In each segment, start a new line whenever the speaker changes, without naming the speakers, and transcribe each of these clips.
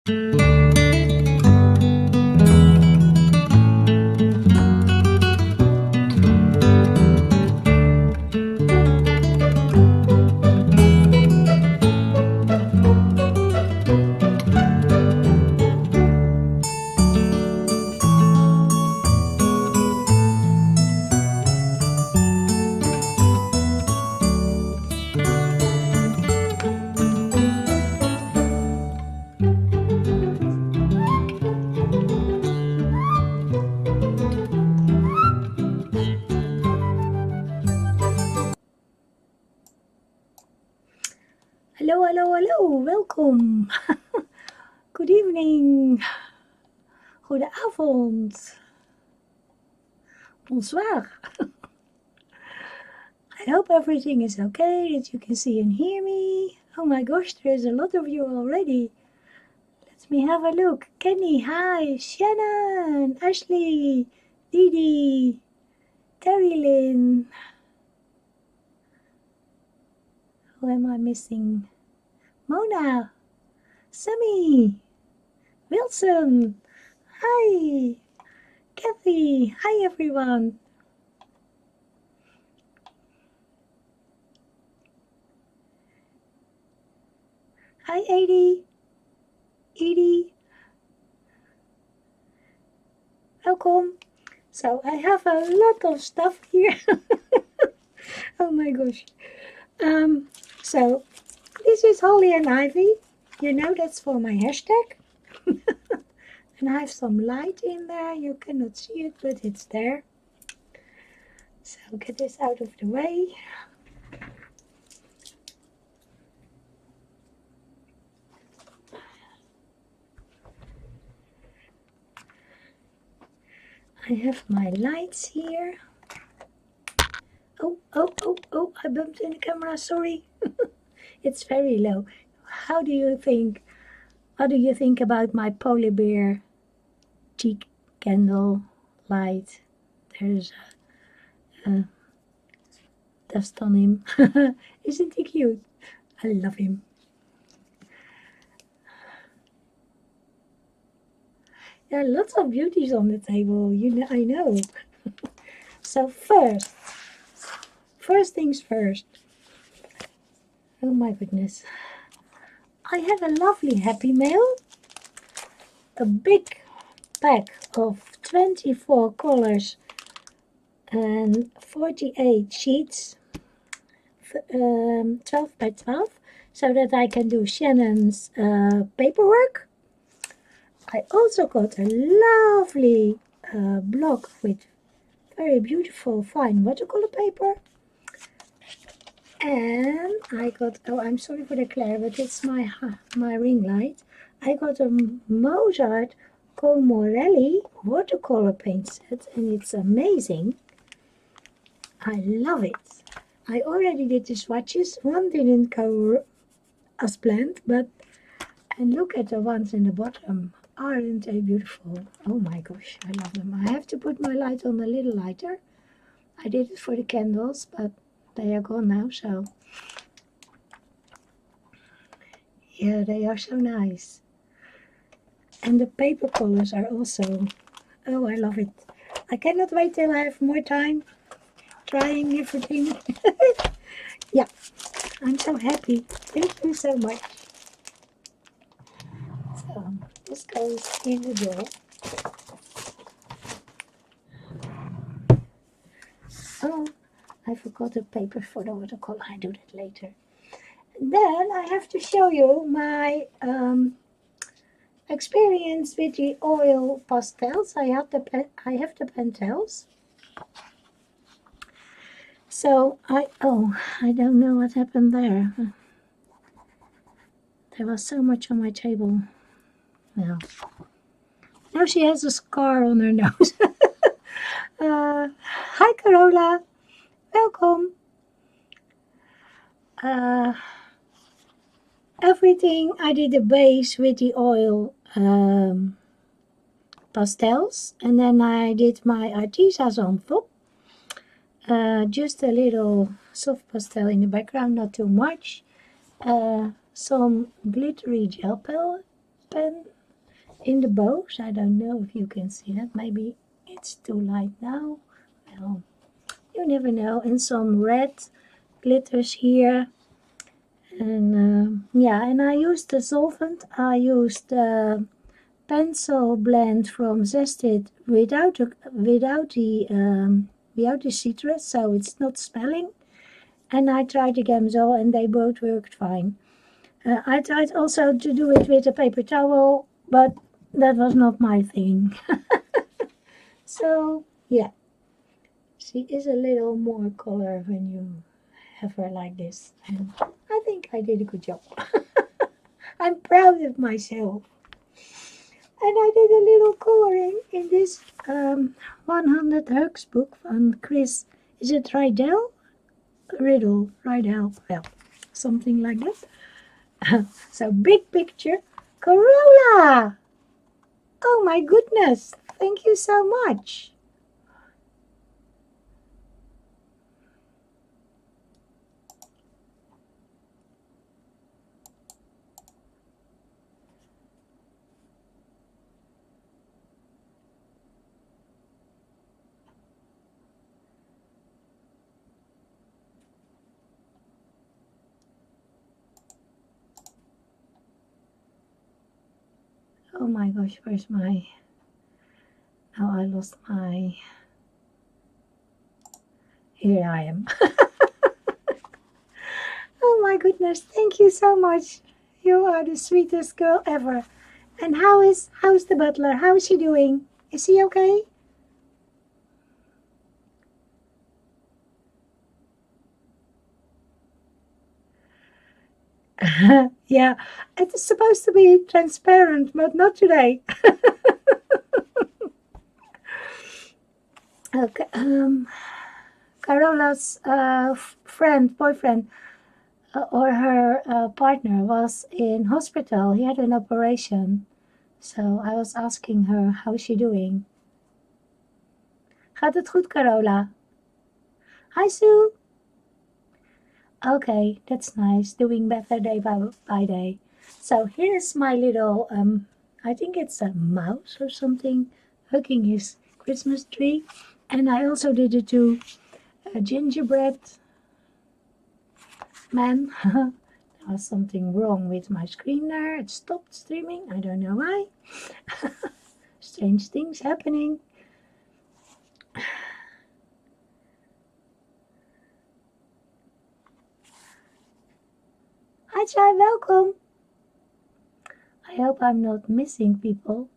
Hallo, hallo, hallo, welkom. Good evening. Goedenavond. Bonsoir. I hope everything is okay, that you can see and hear me. Oh my gosh, there's a lot of you already. Let me have a look. Kenny, hi. Shannon, Ashley, Didi, Terry Lynn. Who am I missing? Mona, Sammy, Wilson, hi. Kathy, hi everyone. Hi Edie, welcome. So I have a lot of stuff here. Oh my gosh. So this is Holly and Ivy. You know that's for my hashtag. And I have some light in there. You cannot see it, but it's there. So get this out of the way. I have my lights here. Oh, I bumped in the camera, sorry. It's very low. What do you think about my polar bear cheek candle light? There's a dust on him. Isn't he cute? I love him. There are lots of beauties on the table, I know. So first things first. Oh my goodness. I have a lovely Happy Mail. A big pack of 24 colors and 48 sheets, 12 by 12, so that I can do Shannon's paperwork. I also got a lovely block with very beautiful fine watercolor paper. And I got, oh, I'm sorry for the glare, but it's my ring light. I got a Mozart Comorelli watercolor paint set, and it's amazing. I love it. I already did the swatches. One didn't go as planned, but and look at the ones in the bottom. Aren't they beautiful? Oh my gosh, I love them. I have to put my light on a little lighter. I did it for the candles, but they are gone now, so yeah, they are so nice. And the paper colors are also, oh, I love it. I cannot wait till I have more time trying everything. Yeah, I'm so happy. Thank you so much. So this goes in the drawer. Oh, I forgot the paper for the watercolor. I do that later. And then I have to show you my experience with the oil pastels. I have the pentels. So I don't know what happened there. There was so much on my table. Well, now she has a scar on her nose. Hi Carola, welcome. Everything I did the base with the oil pastels, and then I did my artisas on top. Just a little soft pastel in the background, not too much. Some glittery gel pen in the bows. I don't know if you can see that. Maybe it's too light now. Well, you never know. And some red glitters here. And yeah, and I used the solvent. I used the pencil blend from Zested without the citrus, so it's not smelling. And I tried the Gamsol, and they both worked fine. I tried also to do it with a paper towel, but that was not my thing. So yeah, she is a little more color when you have her like this, and I think I did a good job. I'm proud of myself. And I did a little coloring in this 100 Hugs book from Chris. Is it Rydell? Rydell, well, something like that. So big picture. Corolla! Oh my goodness, thank you so much. Oh my gosh, where's my... Oh, I lost my... Here I am. Oh my goodness, thank you so much. You are the sweetest girl ever. And how's the butler? How is he doing? Is he okay? Yeah, it's supposed to be transparent, but not today. Okay, Carola's boyfriend, or her partner was in hospital. He had an operation. So I was asking her, how is she doing? Gaat het goed, Carola? Hi, Sue. Okay, that's nice. Doing better day by day. So here's my little, I think it's a mouse or something, hugging his Christmas tree. And I also did it to a gingerbread man. There was something wrong with my screen there. It stopped streaming. I don't know why. Strange things happening. Hi, Chai, welcome. I hope I'm not missing people.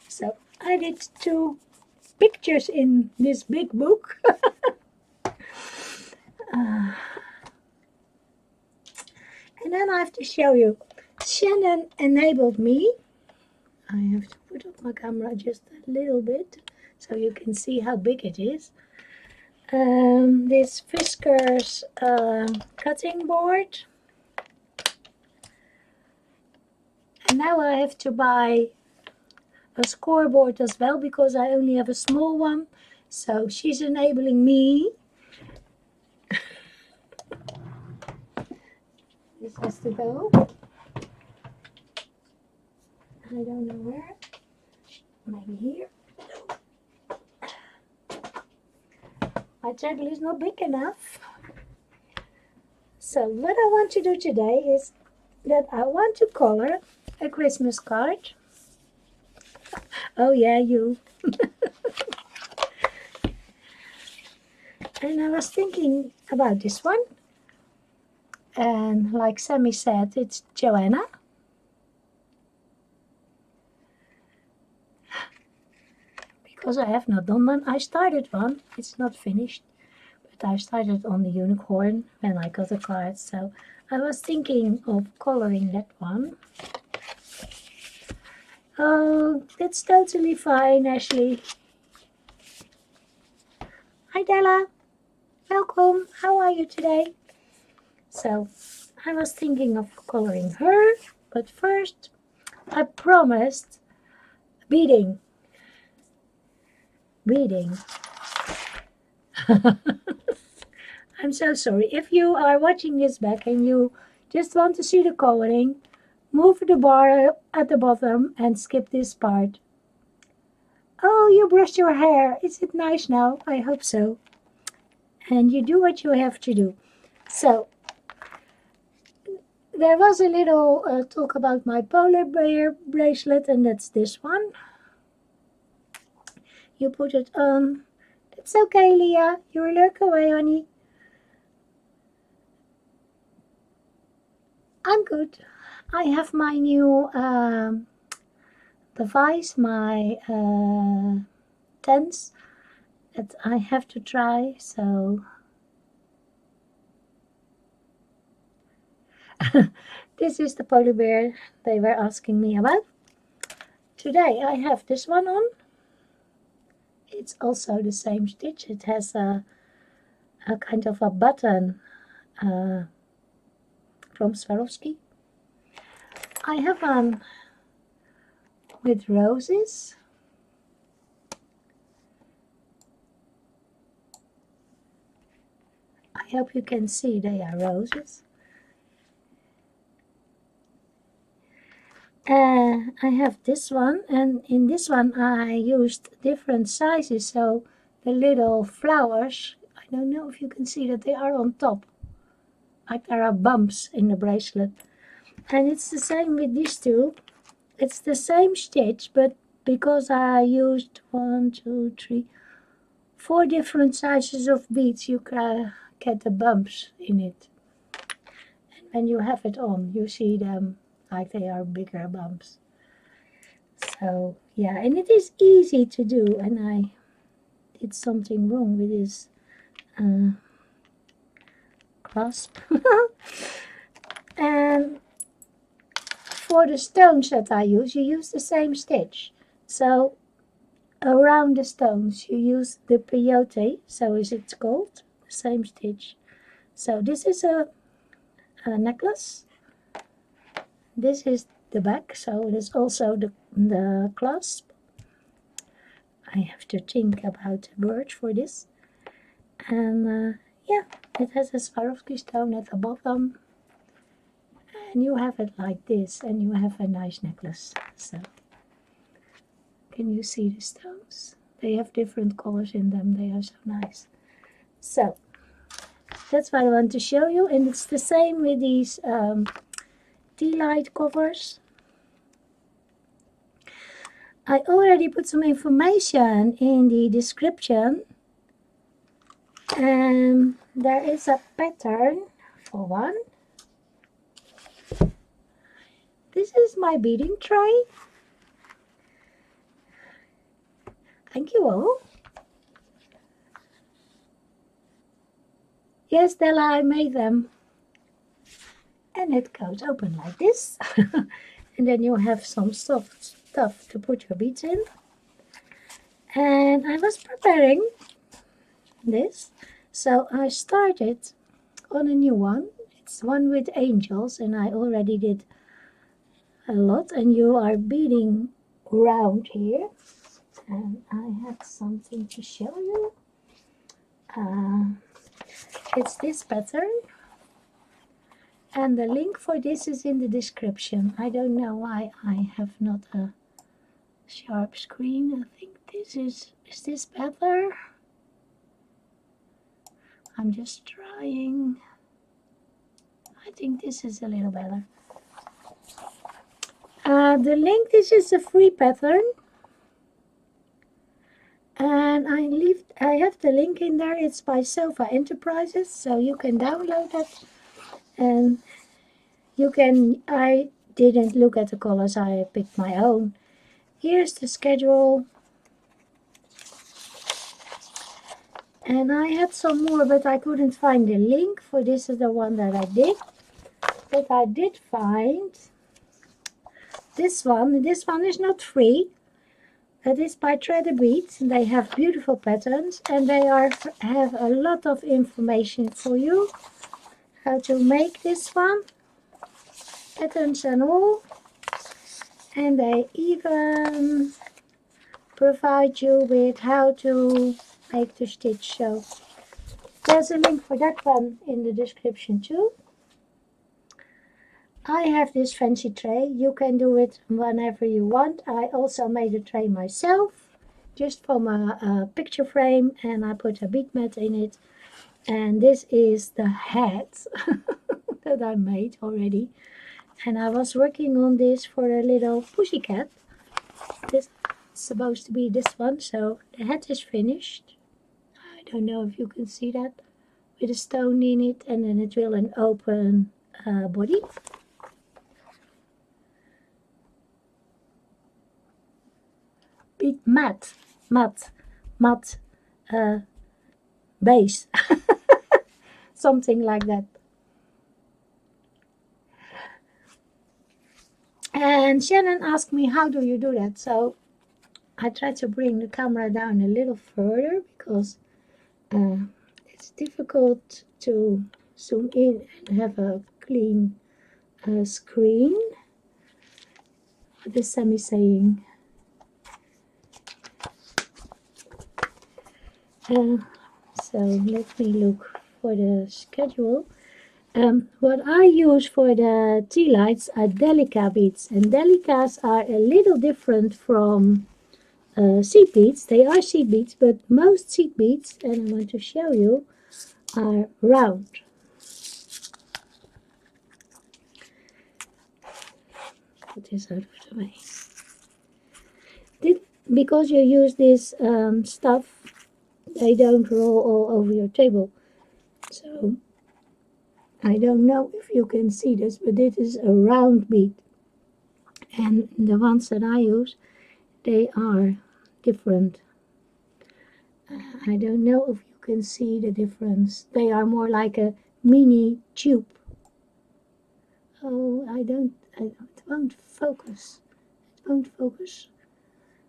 So I did 2 pictures in this big book. And then I have to show you. Shannon enabled me. I have to put up my camera just a little bit so you can see how big it is. This Fiskars cutting board. And now I have to buy a scoreboard as well because I only have a small one. So she's enabling me. This has to go. I don't know where. Maybe here. My table is not big enough. So what I want to do today is that I want to color a Christmas card. Oh yeah, you. And I was thinking about this one. And like Sammy said, it's Joanna. Because I have not done one. I started one. It's not finished. But I started on the unicorn when I got a card. So I was thinking of coloring that one. Oh, that's totally fine, Ashley. Hi, Della. Welcome. How are you today? So I was thinking of coloring her. But first, I promised beading. I'm so sorry. If you are watching this back and you just want to see the coloring, move the bar at the bottom and skip this part. Oh, you brushed your hair. Is it nice now? I hope so. And you do what you have to do. So, there was a little talk about my polar bear bracelet, and that's this one. You put it on. It's okay, Leah. You look away, honey. I'm good. I have my new device, my TENS, that I have to try, so this is the polar bear they were asking me about. Today I have this one on. It's also the same stitch. It has a kind of a button from Swarovski. I have one with roses. I hope you can see they are roses. I have this one, and in this one I used different sizes, so the little flowers, I don't know if you can see that they are on top, like there are bumps in the bracelet. And it's the same with these two. It's the same stitch, but because I used 4 different sizes of beads, you can get the bumps in it. And when you have it on, you see them like they are bigger bumps. So yeah, and it is easy to do, and I did something wrong with this clasp. And for the stones that I use, you use the same stitch. So around the stones you use the peyote, so is it called, the same stitch. So this is a necklace. This is the back, so it is also the clasp. I have to think about a word for this. And yeah, it has a Swarovski stone at the bottom. And you have it like this, and you have a nice necklace. So, can you see the stones? They have different colors in them. They are so nice. So, that's what I want to show you. And it's the same with these tea light covers. I already put some information in the description. And there is a pattern for one. This is my beading tray. Thank you all. Yes, Della, I made them. And it goes open like this. And then you have some soft stuff to put your beads in. And I was preparing this. So I started on a new one. It's one with angels, and I already did a lot. And you are beading around here. And I have something to show you. It's this pattern. And the link for this is in the description. I don't know why I have not a sharp screen. I think this is this better? I'm just trying. I think this is a little better. The link, this is a free pattern. And I have the link in there. It's by Sofa Enterprises, so you can download it. And you can, I didn't look at the colors, I picked my own. Here's the schedule. And I had some more, but I couldn't find the link for this is the one that I did. But I did find this one. This one is not free. That is by Thread Beads. They have beautiful patterns, and they have a lot of information for you. How to make this one. Patterns and all. And they even provide you with how to make the stitch. So There's a link for that one in the description too. I have this fancy tray. You can do it whenever you want. I also made a tray myself, just from a picture frame, and I put a bead mat in it. And this is the head that I made already. And I was working on this for a little pussycat. This is supposed to be this one, so the head is finished. I don't know if you can see that, with a stone in it, and then it will an open body. Bead mat base. Something like that. And Shannon asked me, how do you do that? So I tried to bring the camera down a little further because it's difficult to zoom in and have a clean screen. What is Sammy saying? So let me look for the schedule. What I use for the tea lights are Delica beads, and Delicas are a little different from seed beads. They are seed beads, but most seed beads, and I want to show you, are round. Put this out of the way. Because you use this stuff, they don't roll all over your table. So I don't know if you can see this, but this is a round bead. And the ones that I use, they are different. I don't know if you can see the difference. They are more like a mini tube. Oh, it won't focus. It won't focus.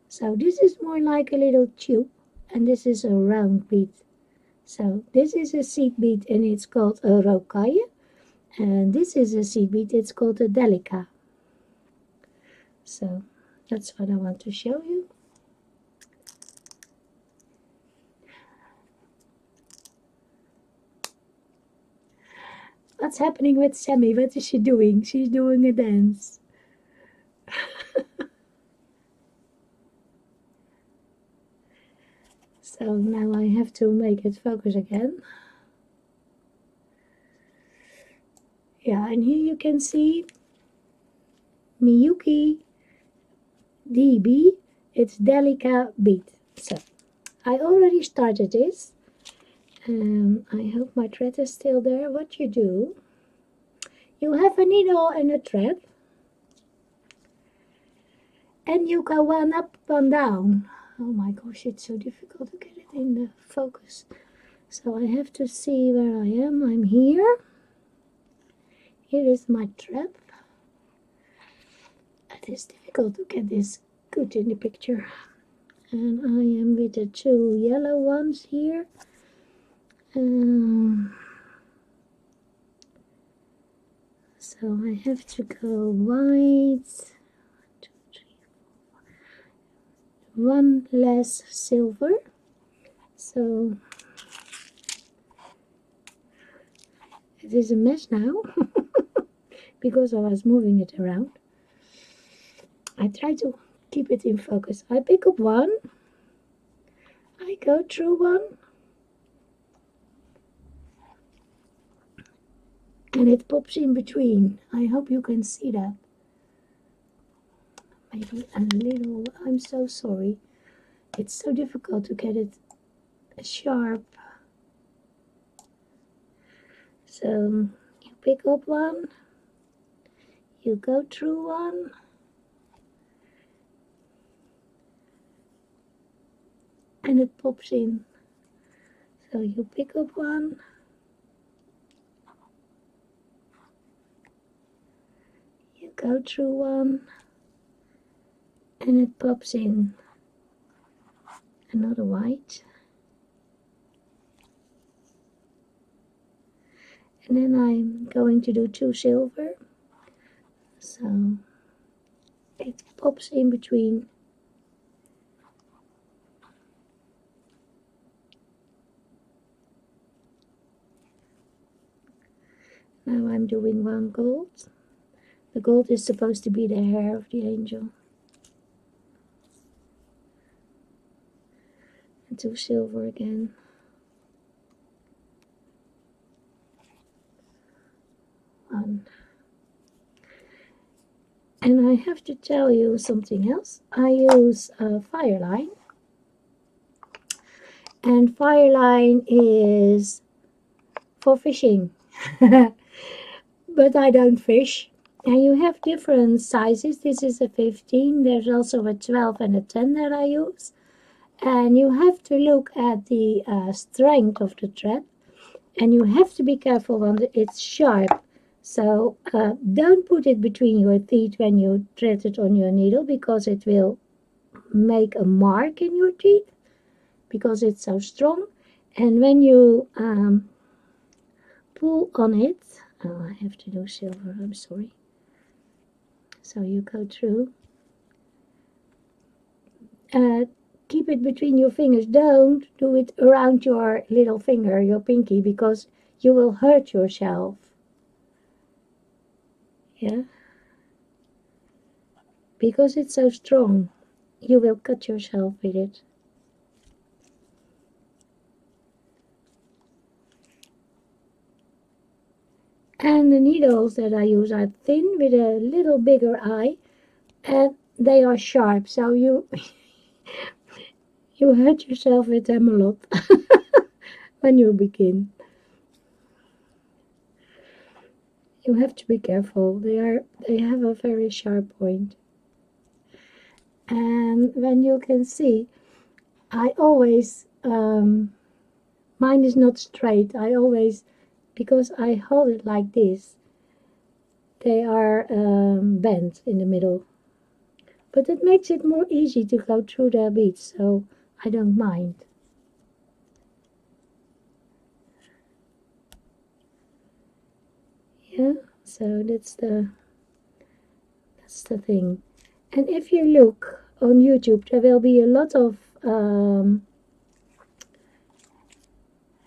So this is more like a little tube, and this is a round bead. So this is a seed bead, and it's called a rocaille. And this is a seed bead, it's called a Delica. So that's what I want to show you. What's happening with Sammy? What is she doing? She's doing a dance. So now I have to make it focus again. Yeah, and here you can see Miyuki DB. It's Delica bead. So I already started this. I hope my thread is still there. What you do, you have a needle and a thread, and you go one up, one down. Oh my gosh, it's so difficult to get it in the focus. So I have to see where I am. I'm here. Here is my thread. It is difficult to get this good in the picture. And I am with the two yellow ones here. So I have to go white. 1, 2, 3, 4. One less silver. So it is a mess now because I was moving it around. I try to keep it in focus. I pick up one. I go through one. And it pops in between. I hope you can see that. Maybe a little. I'm so sorry. It's so difficult to get it sharp. So you pick up one. You go through one. And it pops in. So you pick up one. You go through one. And it pops in. Another white. And then I'm going to do 2 silver. So it pops in between. Now I'm doing one gold. The gold is supposed to be the hair of the angel. And 2 silver again. One. And I have to tell you something else. I use Fireline. And Fireline is for fishing. But I don't fish. And you have different sizes. This is a 15. There's also a 12 and a 10 that I use. And you have to look at the strength of the thread. And you have to be careful when it's sharp. So don't put it between your teeth when you thread it on your needle, because it will make a mark in your teeth because it's so strong. And when you pull on it, oh, I have to do silver, I'm sorry. So you go through. Keep it between your fingers. Don't do it around your little finger, your pinky, because you will hurt yourself. Yeah, because it's so strong, you will cut yourself with it. And the needles that I use are thin with a little bigger eye, and they are sharp, so you hurt yourself with them a lot when you begin. You have to be careful. They have a very sharp point. And when you can see, I always mine is not straight. I always, because I hold it like this, they are bent in the middle. But it makes it more easy to go through the beads, so I don't mind. Yeah, so that's the thing. And if you look on YouTube, there will be a lot of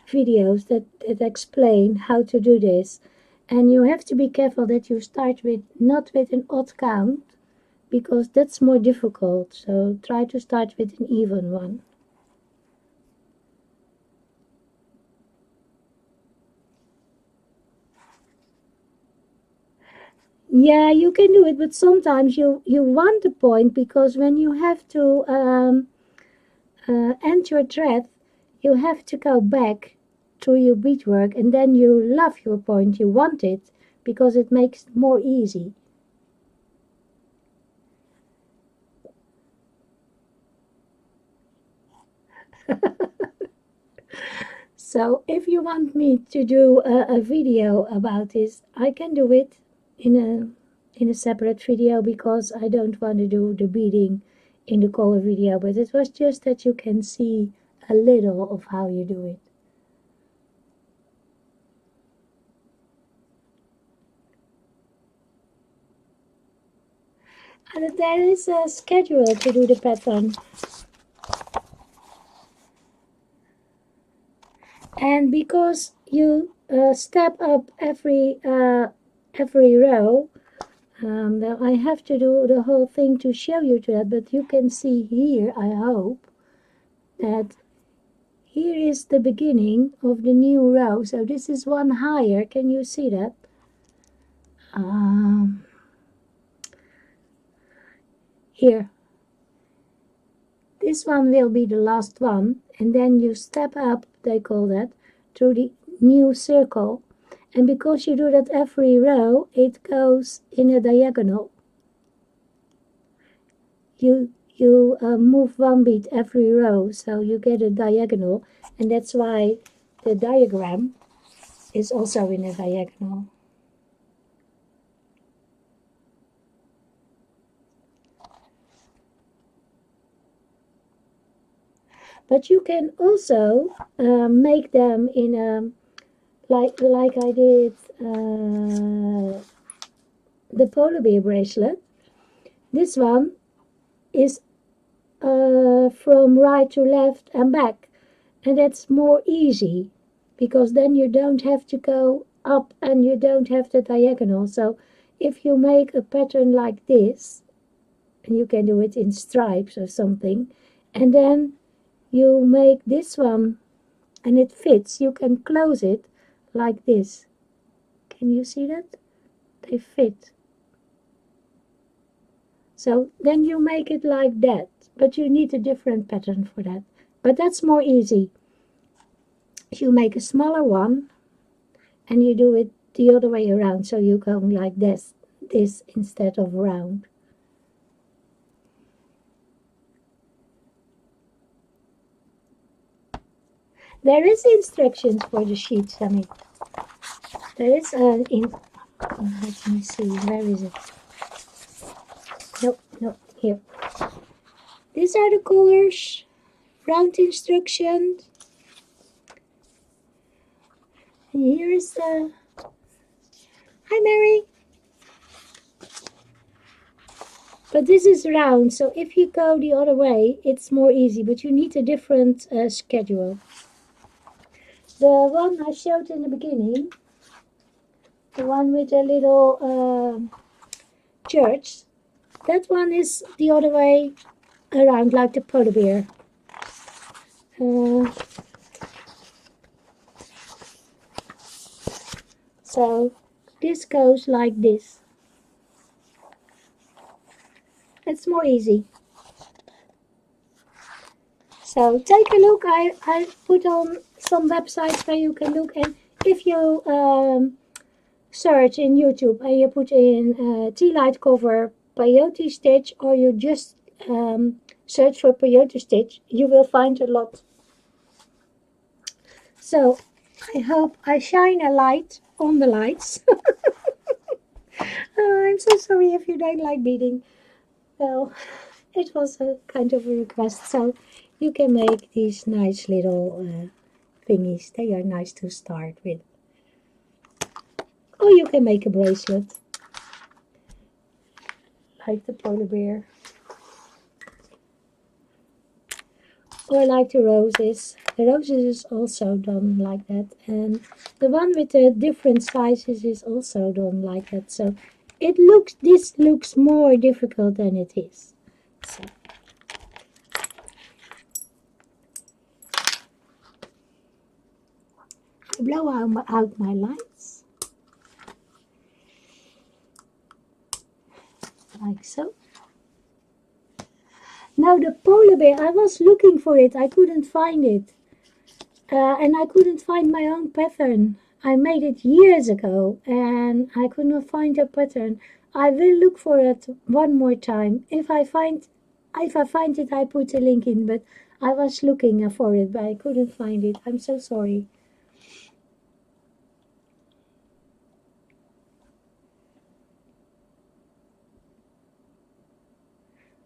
videos that explain how to do this. And you have to be careful that you start with not with an odd count, because that's more difficult. So try to start with an even one. Yeah, you can do it, but sometimes you want a point, because when you have to end your thread, you have to go back to your beadwork, and then you love your point, you want it, because it makes it more easy. So if you want me to do a video about this, I can do it in a separate video, because I don't want to do the beading in the color video, but it was just that you can see a little of how you do it. And there is a schedule to do the pattern. And because you step up every row, now I have to do the whole thing to show you that, but you can see here, I hope, that here is the beginning of the new row. So this is one higher. Can you see that? Here. This one will be the last one, and then you step up, they call that, to the new circle. And because you do that every row, it goes in a diagonal. You move one bead every row, so you get a diagonal, and that's why the diagram is also in a diagonal. But you can also make them in a, like I did the polar bear bracelet. This one is from right to left and back, and that's more easy, because then you don't have to go up and you don't have the diagonal. So if you make a pattern like this, and you can do it in stripes or something, and then you make this one and it fits, you can close it like this. Can you see that? They fit. So then you make it like that, but you need a different pattern for that. But that's more easy. You make a smaller one and you do it the other way around, so you go like this instead of round. There is instructions for the sheet, Sammy. There is let me see, where is it? Nope, here. These are the colors, round instructions. And here is the, hi Mary. But this is round, so if you go the other way, it's more easy, but you need a different schedule. The one I showed in the beginning, the one with a little church, that one is the other way around, like the polar bear. So this goes like this. It's more easy. So take a look. I put on some websites where you can look, and if you search in YouTube and you put in tea light cover peyote stitch, or you just search for peyote stitch, you will find a lot. So I hope I shine a light on the lights. I'm so sorry if you don't like beading. Well, it was a kind of a request, so you can make these nice little thingies. They are nice to start with. Or you can make a bracelet, like the polar bear. Or like the roses. The roses is also done like that. And the one with the different sizes is also done like that. So this looks more difficult than it is. So. I blow out my lights. Like so. Now the polar bear, I was looking for it. I couldn't find it. And I couldn't find my own pattern. I made it years ago and I could not find a pattern. I will look for it one more time. If I find it, I put a link in, but I was looking for it, but I couldn't find it. I'm so sorry.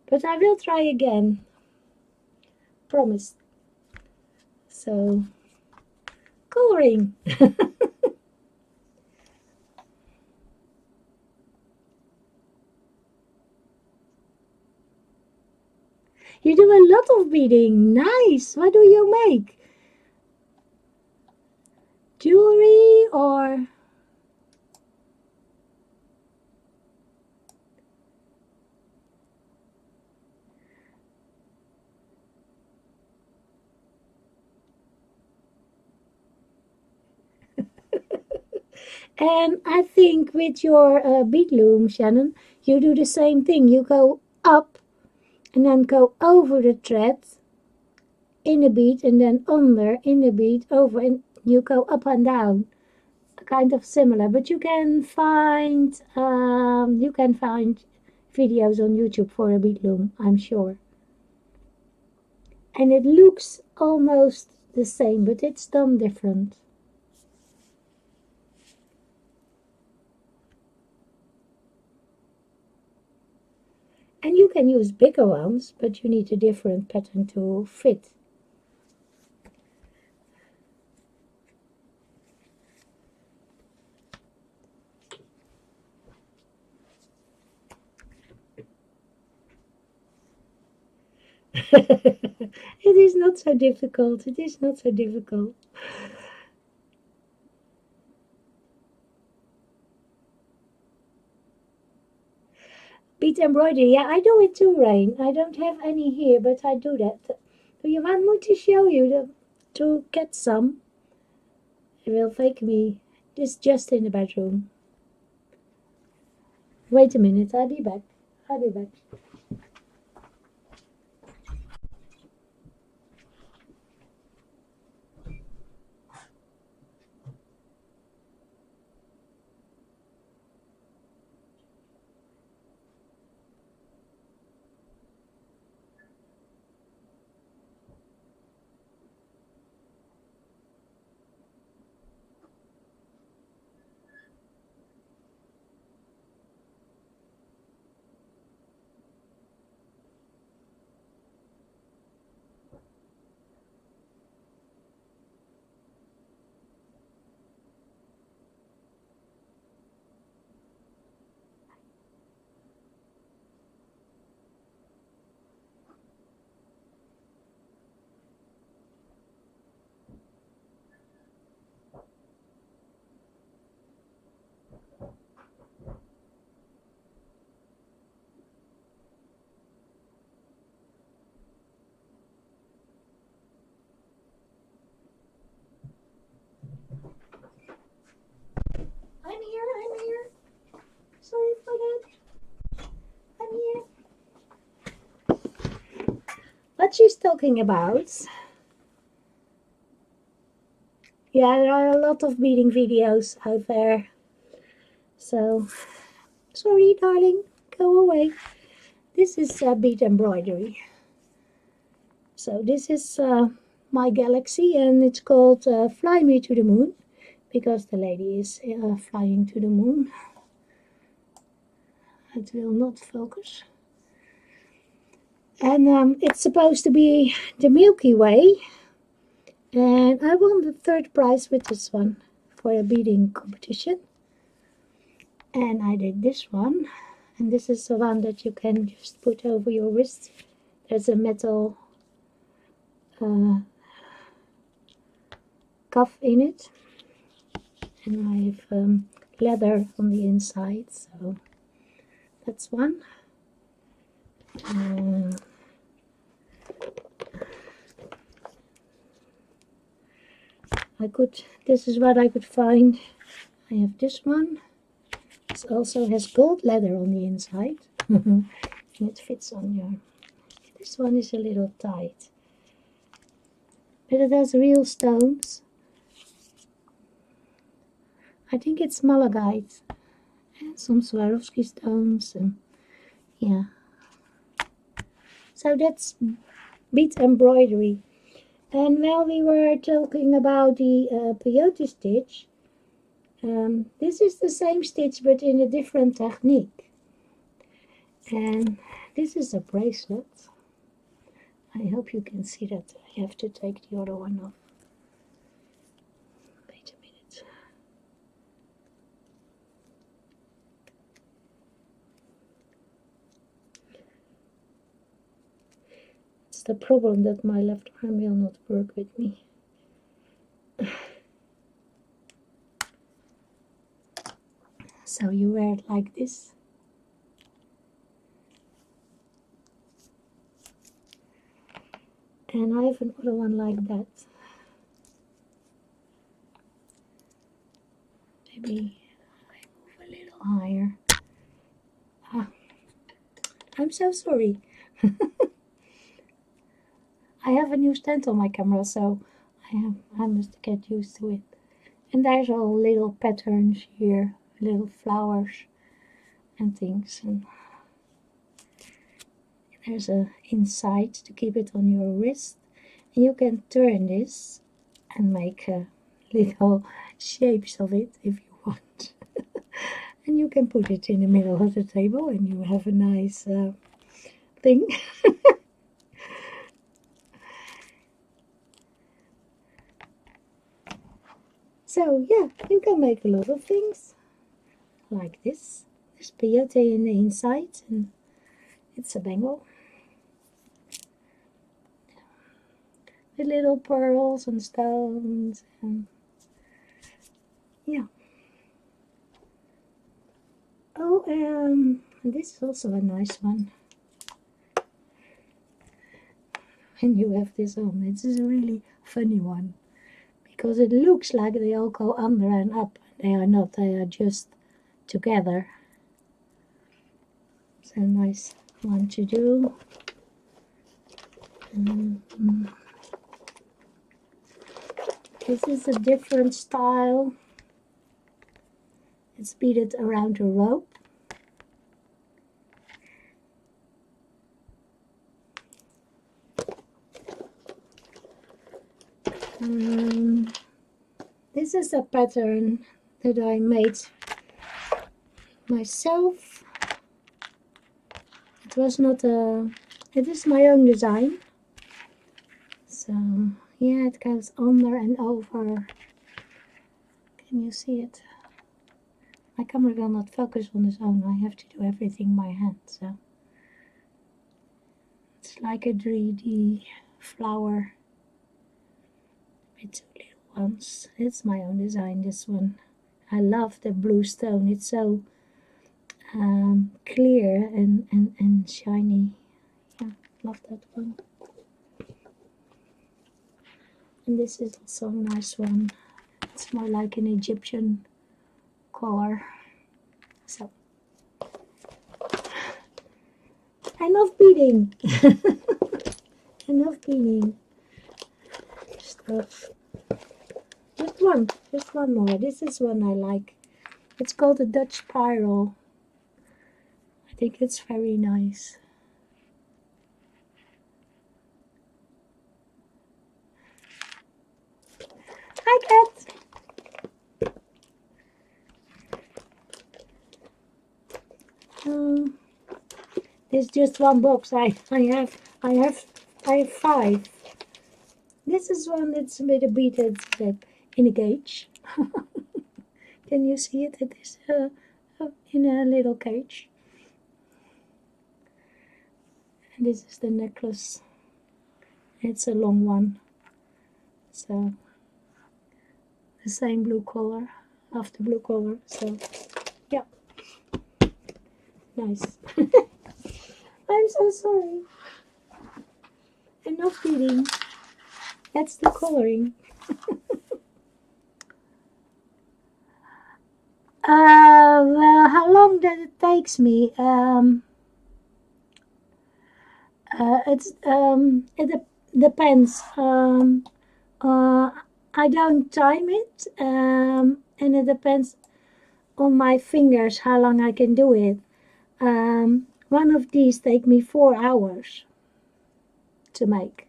But I will try again. Promise. So, coloring. You do a lot of beading. Nice. What do you make? Jewelry or... And I think with your bead loom, Shannon, you do the same thing. You go up and then go over the thread in a bead and then under in a bead over, and you go up and down. Kind of similar, but you can find videos on YouTube for a bead loom, I'm sure. And it looks almost the same, but it's done different. And you can use bigger ones, but you need a different pattern to fit. It is not so difficult. It is not so difficult. Bead embroidery. Yeah, I do it too, Rain. I don't have any here, but I do that. Do you want me to show you to get some? It will take me. It's just in the bedroom. Wait a minute. I'll be back. I'll be back. I'm here. I'm here. Sorry for that. I'm here. What she's talking about? Yeah, there are a lot of beading videos out there. So, sorry, darling. Go away. This is bead embroidery. So this is my galaxy, and it's called Fly Me to the Moon, because the lady is flying to the moon. It will not focus. And it's supposed to be the Milky Way. And I won the third prize with this one for a beading competition. And I did this one. And this is the one that you can just put over your wrist. There's a metal cuff in it. And I have leather on the inside. So that's one. This is what I could find. I have this one. It also has gold leather on the inside. And it fits on your... This one is a little tight. But it has real stones. I think it's malachite. And some Swarovski stones. And yeah. So that's bead embroidery. And while we were talking about the peyote stitch, this is the same stitch but in a different technique. And this is a bracelet. I hope you can see that. I have to take the other one off. Wait a minute. It's the problem that my left arm will not work with me. So you wear it like this. And I have another one like that. Maybe I move a little higher. Ah, I'm so sorry. I have a new stand on my camera, so I must get used to it. And there's all little patterns here, little flowers and things. And there's a inside to keep it on your wrist. And you can turn this and make little shapes of it if you want. And you can put it in the middle of the table and you have a nice thing. So yeah, you can make a lot of things like this. There's peyote in the inside and it's a bangle. With little pearls and stones and yeah. Oh, And this is also a nice one. And you have this on. This is a really funny one. Because it looks like they all go under and up. They are not. They are just together. It's a nice one to do. This is a different style. It's beaded around a rope. This is a pattern that I made myself. It was not a... It is my own design. So, yeah, it goes under and over. Can you see it? My camera will not focus on its own. I have to do everything by hand, so... It's like a 3D flower with two little ones. It's my own design, this one. I love the blue stone. It's so clear and shiny. Yeah, love that one. And this is also a nice one. It's more like an Egyptian color. So, enough beading. Enough beading stuff. Just one more. This is one I like. It's called a Dutch spiral. I think it's very nice. Hi, cat. There's just one box. I have 5. This is one that's with a beaded in a cage. Can you see it? It is in a little cage. And this is the necklace. It's a long one. So the same blue color, after blue color. So yeah, nice. I'm so sorry. Enough beading. That's the coloring. Well, how long does it takes me? It depends. I don't time it, and it depends on my fingers how long I can do it. One of these take me 4 hours to make.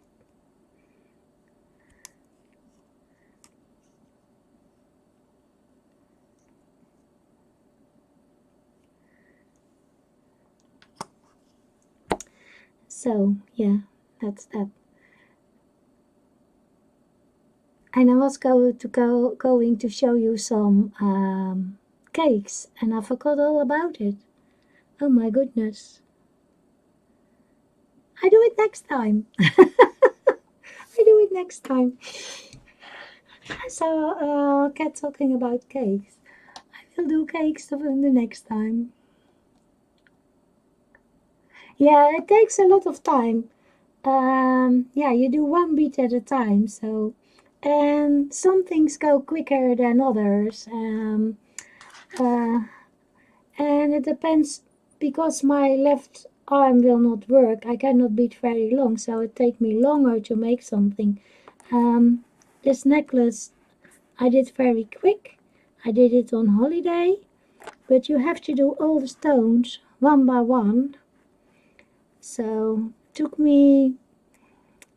So yeah, that's that. And I was going to show you some cakes, and I forgot all about it. Oh my goodness. I do it next time. I do it next time. So, Cat talking about cakes. I will do cakes the next time. Yeah, it takes a lot of time. Yeah, you do one beat at a time, so... And some things go quicker than others. And it depends, because my left arm will not work. I cannot beat very long, so it takes me longer to make something. This necklace I did very quick. I did it on holiday, but you have to do all the stones one by one. So it took me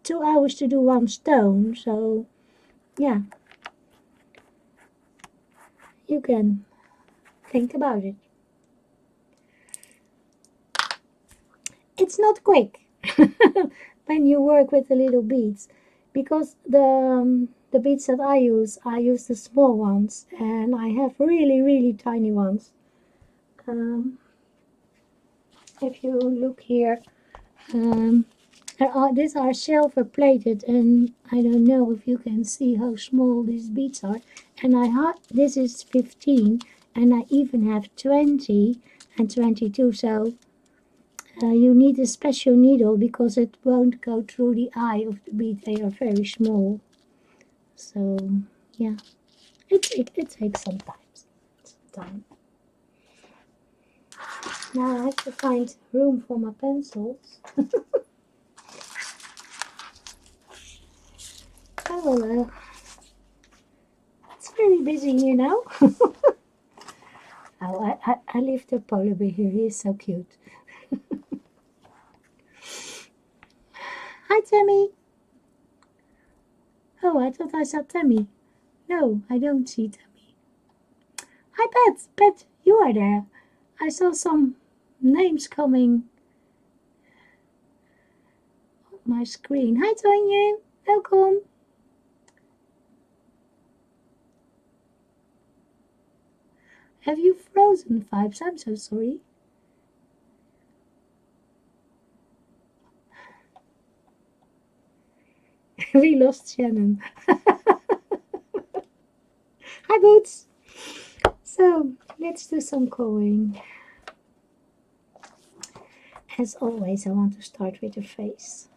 2 hours to do one stone. So yeah, you can think about it. It's not quick when you work with the little beads, because the beads that I use the small ones, and I have really tiny ones. If you look here, these are silver plated, and I don't know if you can see how small these beads are. And this is 15, and I even have 20, and 22. So you need a special needle because it won't go through the eye of the bead. They are very small. So yeah, it takes some time. Now I have to find room for my pencils. Oh well, it's very busy, you know. Oh, I leave the polar bear here. He is so cute. Hi, Tammy. Oh, I thought I saw Tammy. No, I don't see Tammy. Hi, Pat. Pat, you are there. I saw some names coming on my screen. Hi, Tonje. Welcome. Have you frozen, Vibes? I'm so sorry. We lost Shannon. Hi, Boots. So, let's do some coloring. As always, I want to start with the face.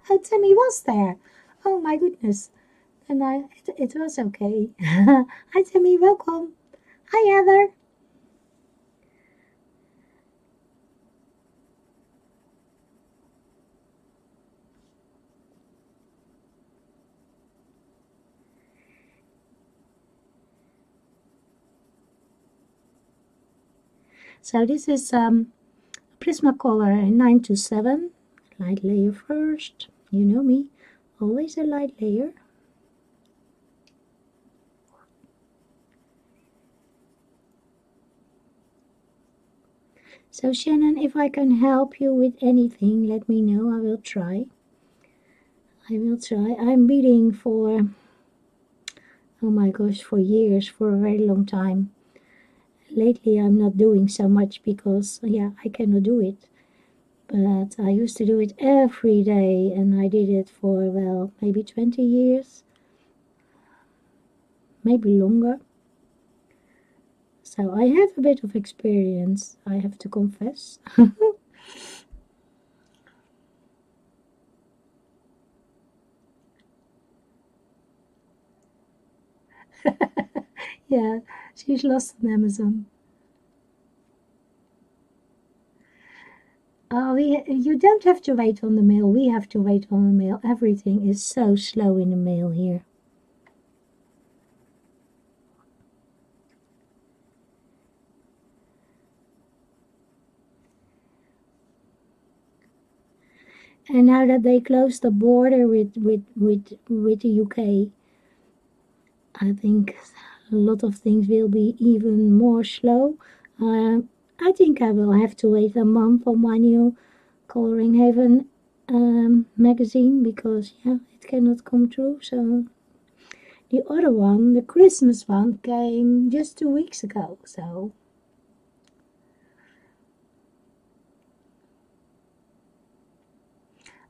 Oh, Tammy was there. Oh my goodness. And it was okay. Hi, Tammy. Welcome. Hi, Heather. So this is Prismacolor 927. Light layer first. You know me. Always a light layer. So Shannon, if I can help you with anything, let me know. I will try. I'm beading for, oh my gosh, for years, for a very long time. Lately I'm not doing so much because, yeah, I cannot do it. But I used to do it every day, and I did it for, well, maybe 20 years. Maybe longer. So I have a bit of experience, I have to confess. Yeah, she's lost on Amazon. Oh, you don't have to wait on the mail. We have to wait on the mail. Everything is so slow in the mail here. And now that they closed the border with the UK, I think a lot of things will be even more slow. I think I will have to wait a month for my new Coloring Haven magazine because, yeah, it cannot come through. So the other one, the Christmas one, came just 2 weeks ago. So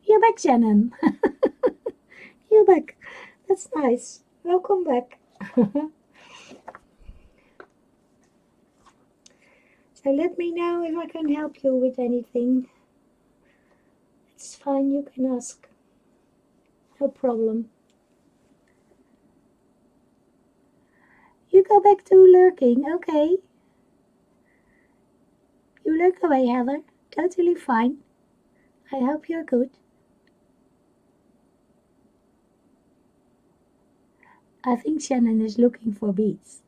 you're back, Shannon. You're back. That's nice. Welcome back. So let me know if I can help you with anything. It's fine, you can ask. No problem. You go back to lurking, okay? You lurk away, Heather. Totally fine. I hope you're good. I think Shannon is looking for beads.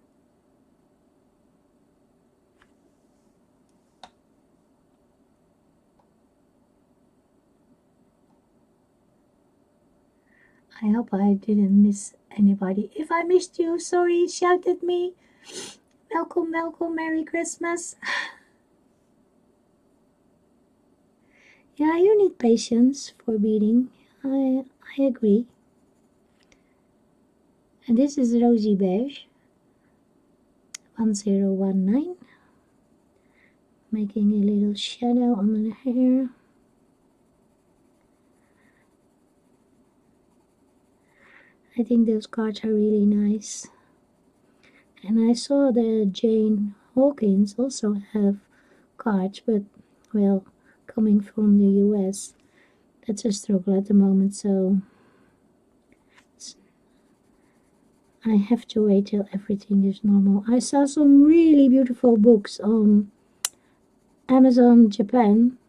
I hope I didn't miss anybody. If I missed you, sorry, shout at me. Welcome, welcome, Merry Christmas. Yeah, you need patience for beading. I agree. And this is Rosy Beige 1019. Making a little shadow on the hair. I think those cards are really nice. And I saw the Jane Hawkins also have cards, but well, coming from the US, that's a struggle at the moment, so I have to wait till everything is normal. I saw some really beautiful books on Amazon Japan,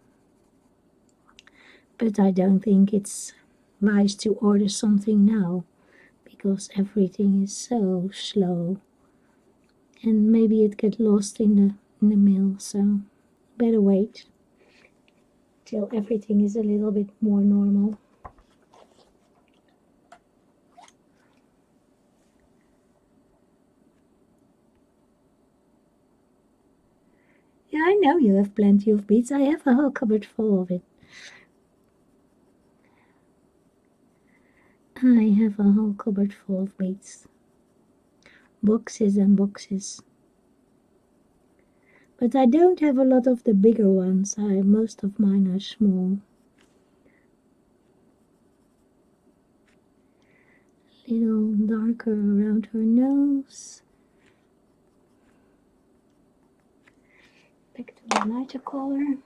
but I don't think it's wise to order something now because everything is so slow, and maybe it gets lost in the mail, so better wait till everything is a little bit more normal. Yeah, I know you have plenty of beads. I have a whole cupboard full of it. I have a whole cupboard full of beads. Boxes and boxes. But I don't have a lot of the bigger ones. Most of mine are small. Little darker around her nose. Back to the lighter color.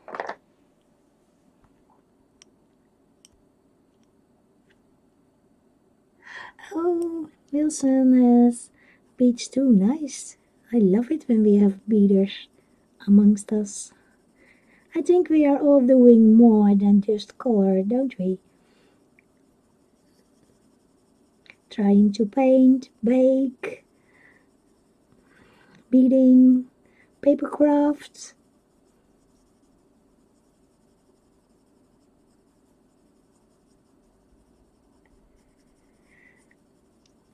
Oh, Wilson has beads too. Nice. I love it when we have beaders amongst us. I think we are all doing more than just color, don't we? Trying to paint, bake, beading, paper crafts.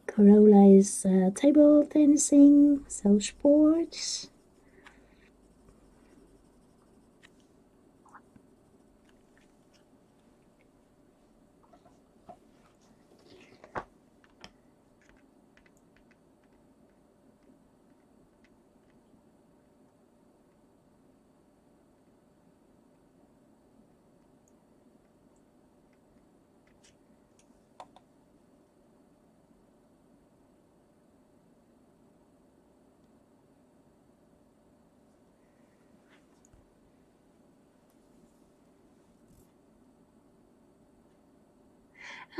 Corolla is table tennising, so sports.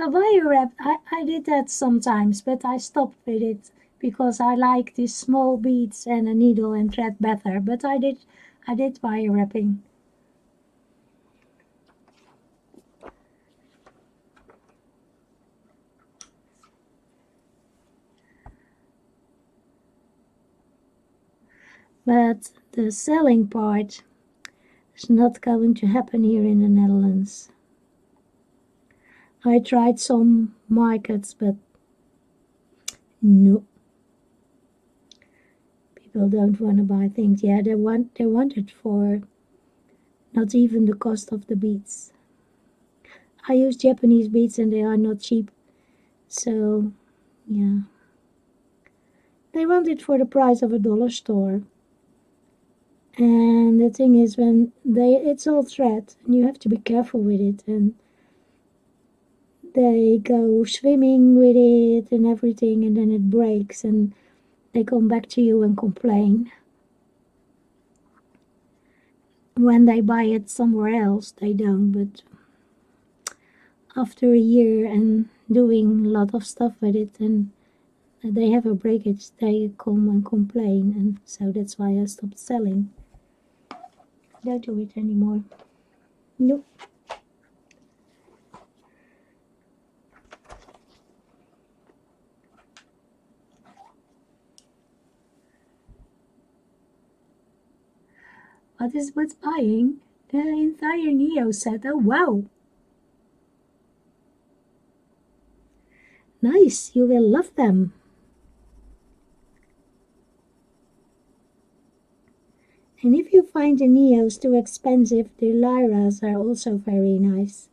Wire wrap, I did that sometimes, but I stopped with it because I like these small beads and a needle and thread better. But I did wire wrapping. But the selling part is not going to happen here in the Netherlands. I tried some markets, but no. People don't want to buy things. Yeah, they want it for not even the cost of the beads. I use Japanese beads and they are not cheap. So, yeah. They want it for the price of a dollar store. And the thing is, it's all thread and you have to be careful with it, and they go swimming with it and everything, and then it breaks and they come back to you and complain. When they buy it somewhere else, they don't, but after a year and doing a lot of stuff with it and they have a breakage, they come and complain, and so that's why I stopped selling. I don't do it anymore. Nope. What's buying? The entire Neo set. Oh wow! Nice, you will love them. And if you find the Neos too expensive, the Lyras are also very nice.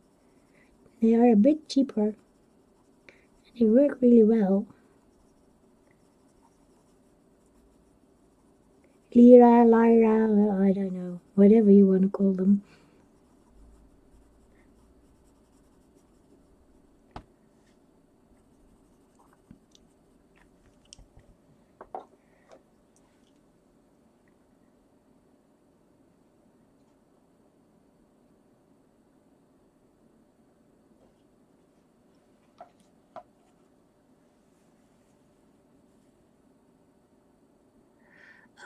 They are a bit cheaper. They work really well. Lyra, well, I don't know. Whatever you want to call them.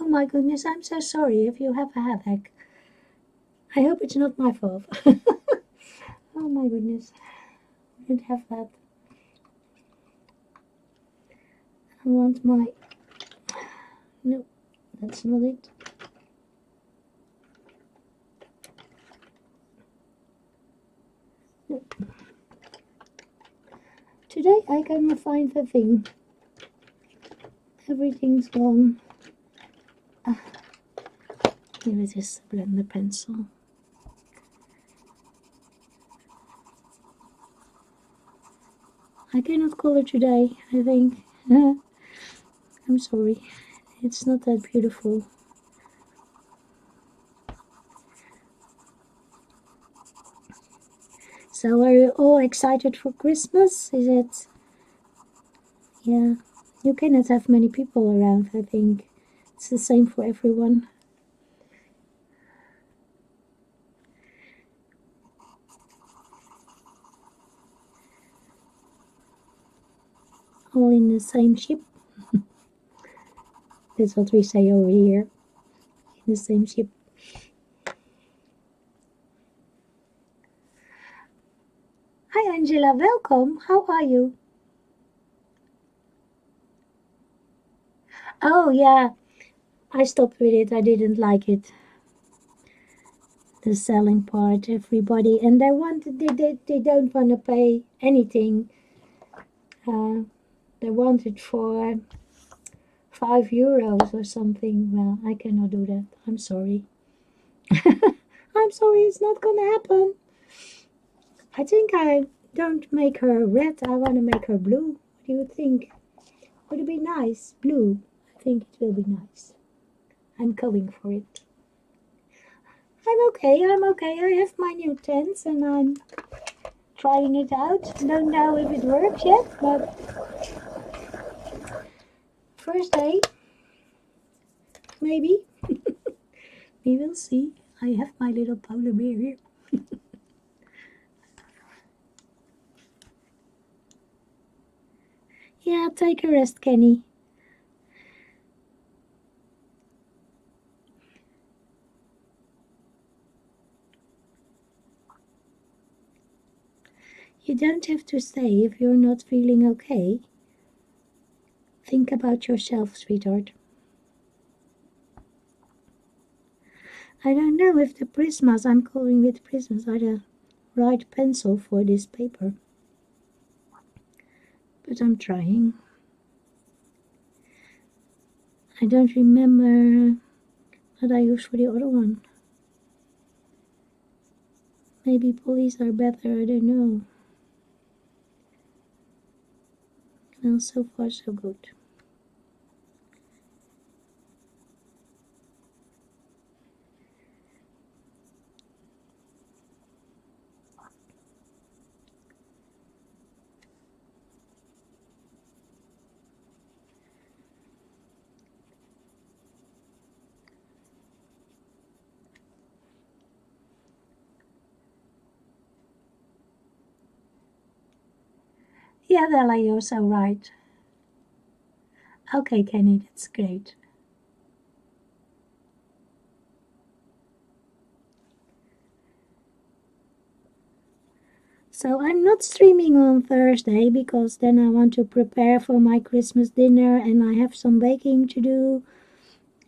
Oh my goodness, I'm so sorry if you have a headache. I hope it's not my fault. Oh my goodness, I didn't have that. I want my... No, that's not it. No. Today I cannot find the thing. Everything's gone. Here it is, the blender pencil. I cannot color today, I think. I'm sorry. It's not that beautiful. So are you all excited for Christmas? Is it? Yeah. You cannot have many people around, I think. It's the same for everyone. All in the same ship. That's what we say over here. In the same ship. Hi Angela, welcome. How are you? Oh yeah, I stopped with it. I didn't like it. The selling part, everybody, and they don't want to pay anything. They want it for €5 or something. Well, I cannot do that. I'm sorry. I'm sorry, it's not gonna happen. I think I don't make her red. I want to make her blue. What do you think? Would it be nice? Blue. I think it will be nice. I'm going for it. I'm okay. I have my new tents and I'm trying it out. Don't know if it works yet, but first day, maybe. We will see. I have my little polar bear here. Yeah, take a rest, Kenny. You don't have to stay if you're not feeling okay. Think about yourself, sweetheart. I don't know if the prismas I'm coloring with prismas are the right pencil for this paper. But I'm trying. I don't remember what I used for the other one. Maybe polys are better, I don't know. Well, so far so good. Yeah, Della, you're so right. Okay, Kenny, that's great. So I'm not streaming on Thursday because then I want to prepare for my Christmas dinner and I have some baking to do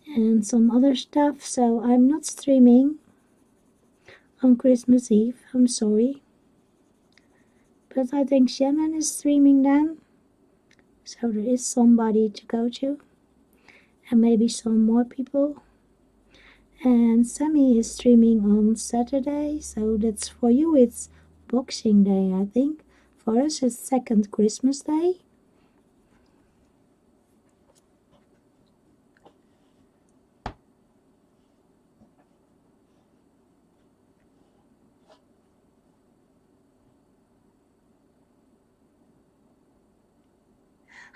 and some other stuff. So I'm not streaming on Christmas Eve. I'm sorry. But I think Shannon is streaming then. So there is somebody to go to. And maybe some more people. And Sammy is streaming on Saturday. So that's for you, it's Boxing Day, I think. For us, it's second Christmas Day.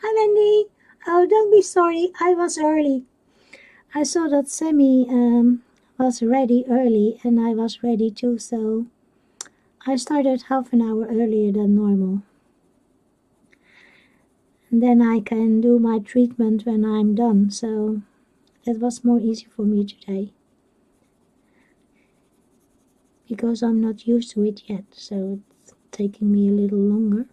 Hi, Wendy. Oh, don't be sorry. I was early. I saw that Sammy was ready early, and I was ready too, so I started half an hour earlier than normal. And then I can do my treatment when I'm done, so That was more easy for me today. Because I'm not used to it yet, so it's taking me a little longer.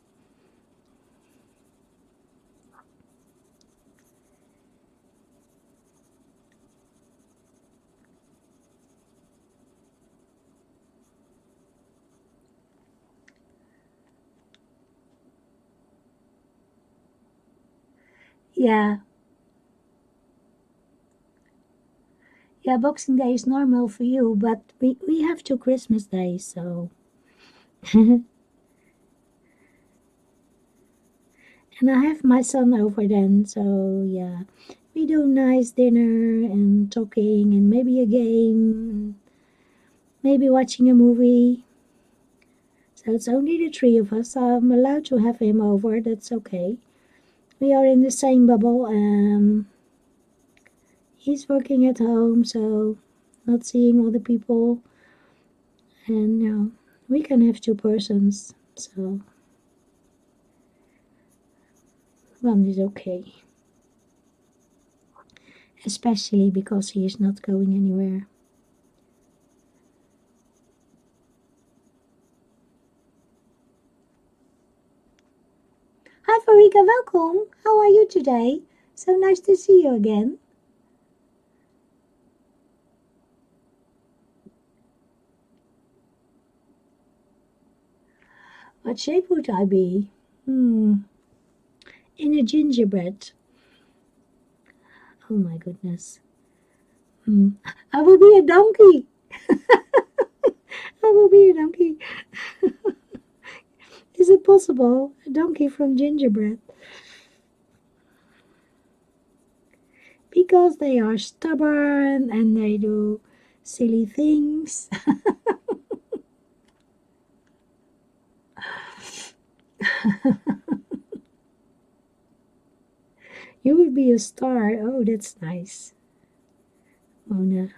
Yeah. Yeah, Boxing Day is normal for you, but we have 2 Christmas days, so. And I have my son over then, so yeah. We do nice dinner and talking and maybe a game, maybe watching a movie. So it's only the 3 of us. I'm allowed to have him over, that's okay. We are in the same bubble and he's working at home, so not seeing all the people. And we can have 2 persons, so one is okay. Especially because he is not going anywhere. Hi Farika, welcome. How are you today? So nice to see you again. What shape would I be? In a gingerbread. Oh my goodness. I will be a donkey. I will be a donkey. Is it possible? A donkey from gingerbread? Because they are stubborn and they do silly things. You would be a star. Oh, that's nice. Mona.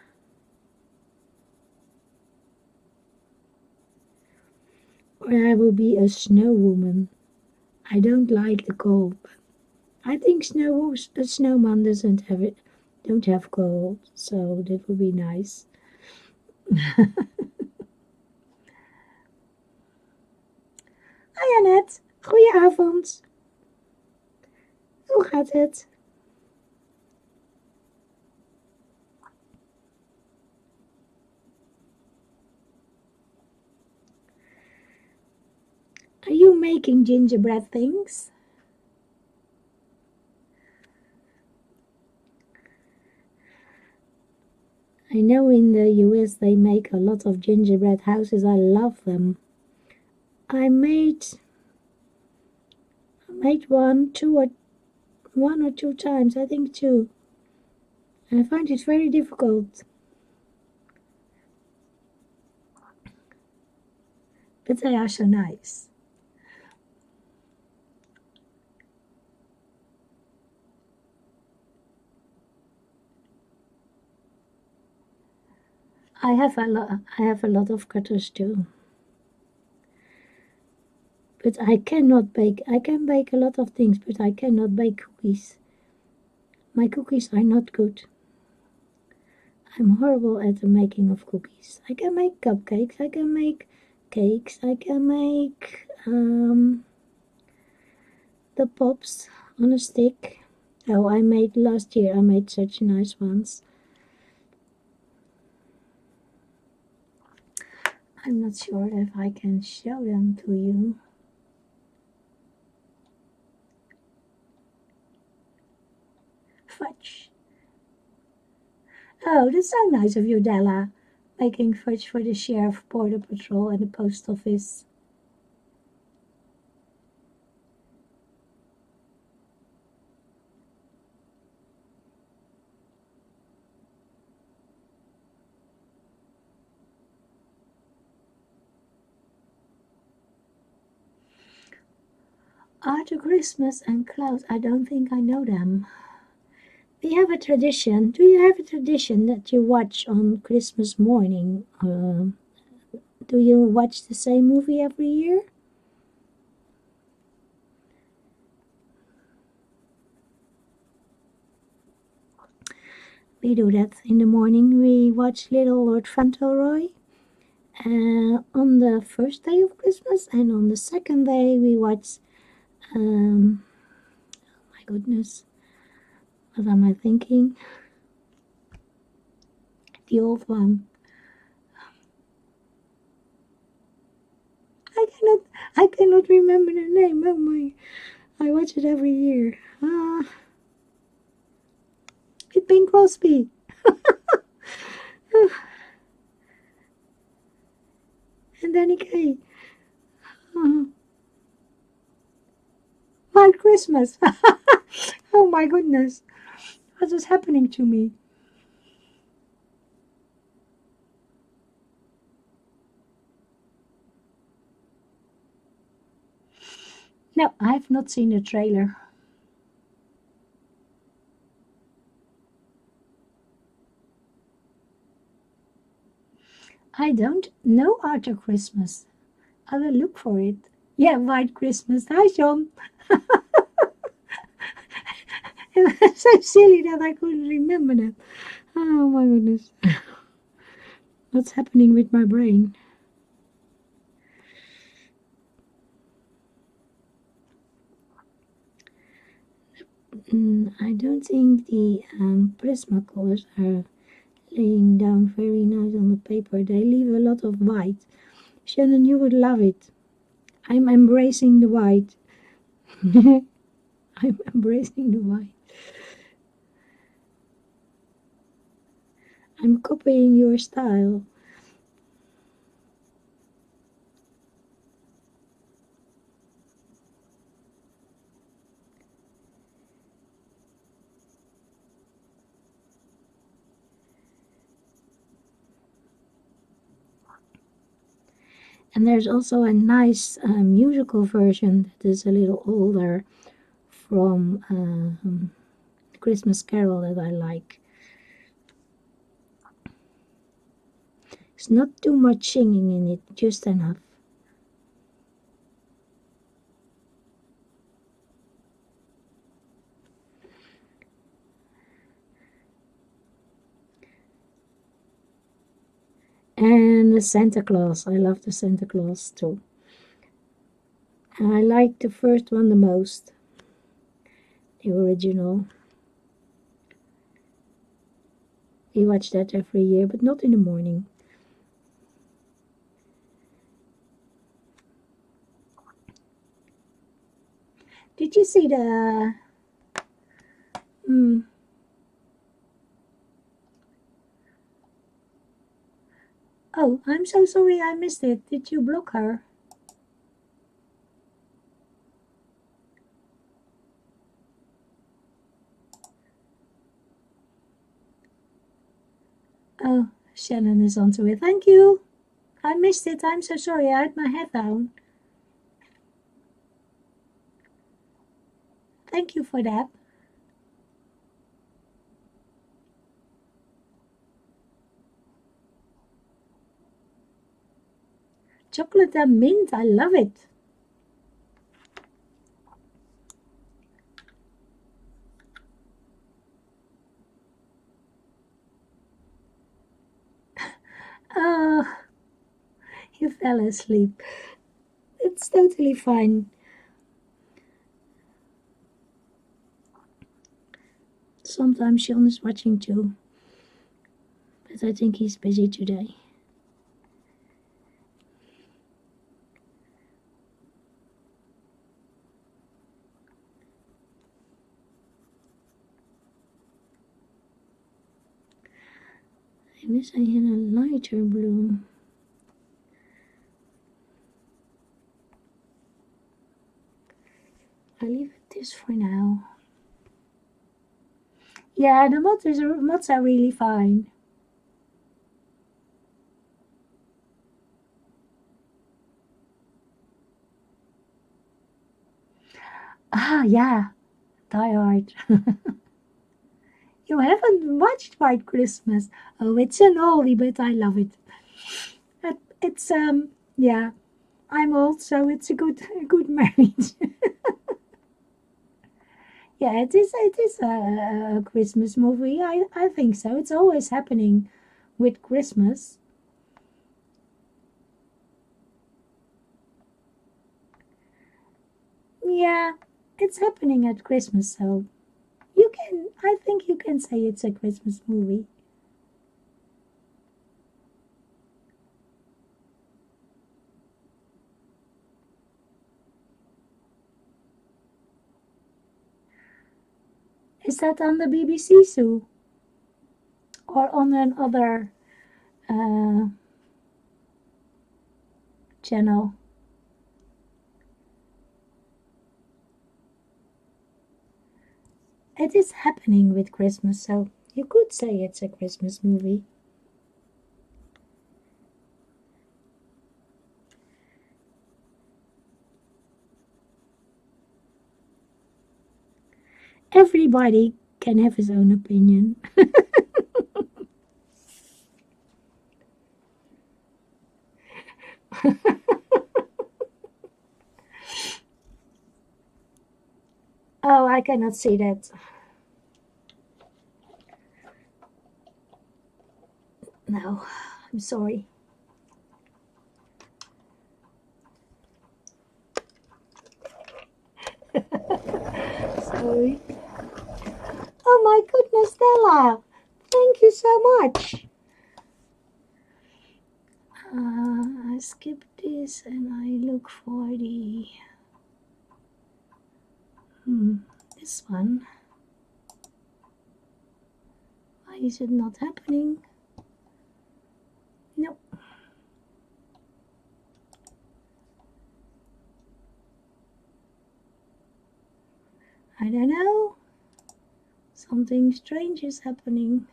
Or I will be a snow woman. I don't like the cold. I think a snowman don't have cold, so that would be nice. Hi Annette, goedenavond. Hoe gaat het? Are you making gingerbread things? I know in the US they make a lot of gingerbread houses. I love them. I made one, one or two times. I think two. And I find it very difficult. But they are so nice. I have a lot of cutters too. But I cannot bake. I can bake a lot of things, but I cannot bake cookies. My cookies are not good. I'm horrible at the making of cookies. I can make cupcakes, I can make cakes, I can make the pops on a stick. Oh, last year I made such nice ones. I'm not sure if I can show them to you. Fudge. Oh, that's so nice of you, Della. Making fudge for the Sheriff, Border Patrol and the Post Office. After Christmas and clothes, I don't think I know them. We have a tradition. Do you have a tradition that you watch on Christmas morning? Do you watch the same movie every year? We do that in the morning. We watch Little Lord Fauntleroy on the first day of Christmas, and on the second day we watch, my goodness, what am I thinking? The old one. I cannot remember the name. Oh my! I watch it every year. It's Bing Crosby. And Danny Kaye. White Christmas. Oh my goodness. What is happening to me? No, I've not seen the trailer. I don't know Arthur Christmas. I will look for it. Yeah, White Christmas. Hi, John. It was so silly that I couldn't remember that. Oh my goodness. What's happening with my brain? I don't think the Prisma colors are laying down very nice on the paper. They leave a lot of white. Shannon, you would love it. I'm embracing the white. I'm embracing the white. I'm copying your style. And there's also a nice musical version that is a little older from Christmas Carol that I like. It's not too much singing in it, just enough. And the Santa Claus. I love the Santa Claus too. And I like the first one the most. The original. We watch that every year, but not in the morning. Did you see the... Oh, I'm so sorry I missed it. Did you block her? Oh, Shannon is onto it. Thank you. I missed it. I'm so sorry. I had my head down. Thank you for that. Chocolate and mint. I love it. Oh, you fell asleep. It's totally fine. Sometimes Sean is watching too. But I think he's busy today. I wish I had a lighter blue. I'll leave it this for now. Yeah, the mods are really fine. Ah, yeah, Die Hard. You haven't watched White Christmas. Oh, it's an oldie, but I love it. It's yeah. I'm old, so it's a good marriage. Yeah, it is. It is a Christmas movie. I think so. It's always happening with Christmas. Yeah, it's happening at Christmas, so you can. I think you can say it's a Christmas movie. Is that on the BBC Zoo or on another uh, channel? It is happening with Christmas, so you could say it's a Christmas movie. Everybody can have his own opinion. Oh, I cannot see that. No, I'm sorry. Sorry. Oh my goodness, Stella. Thank you so much. I skip this and I look for the this one. Why is it not happening? Nope. I don't know. Something strange is happening.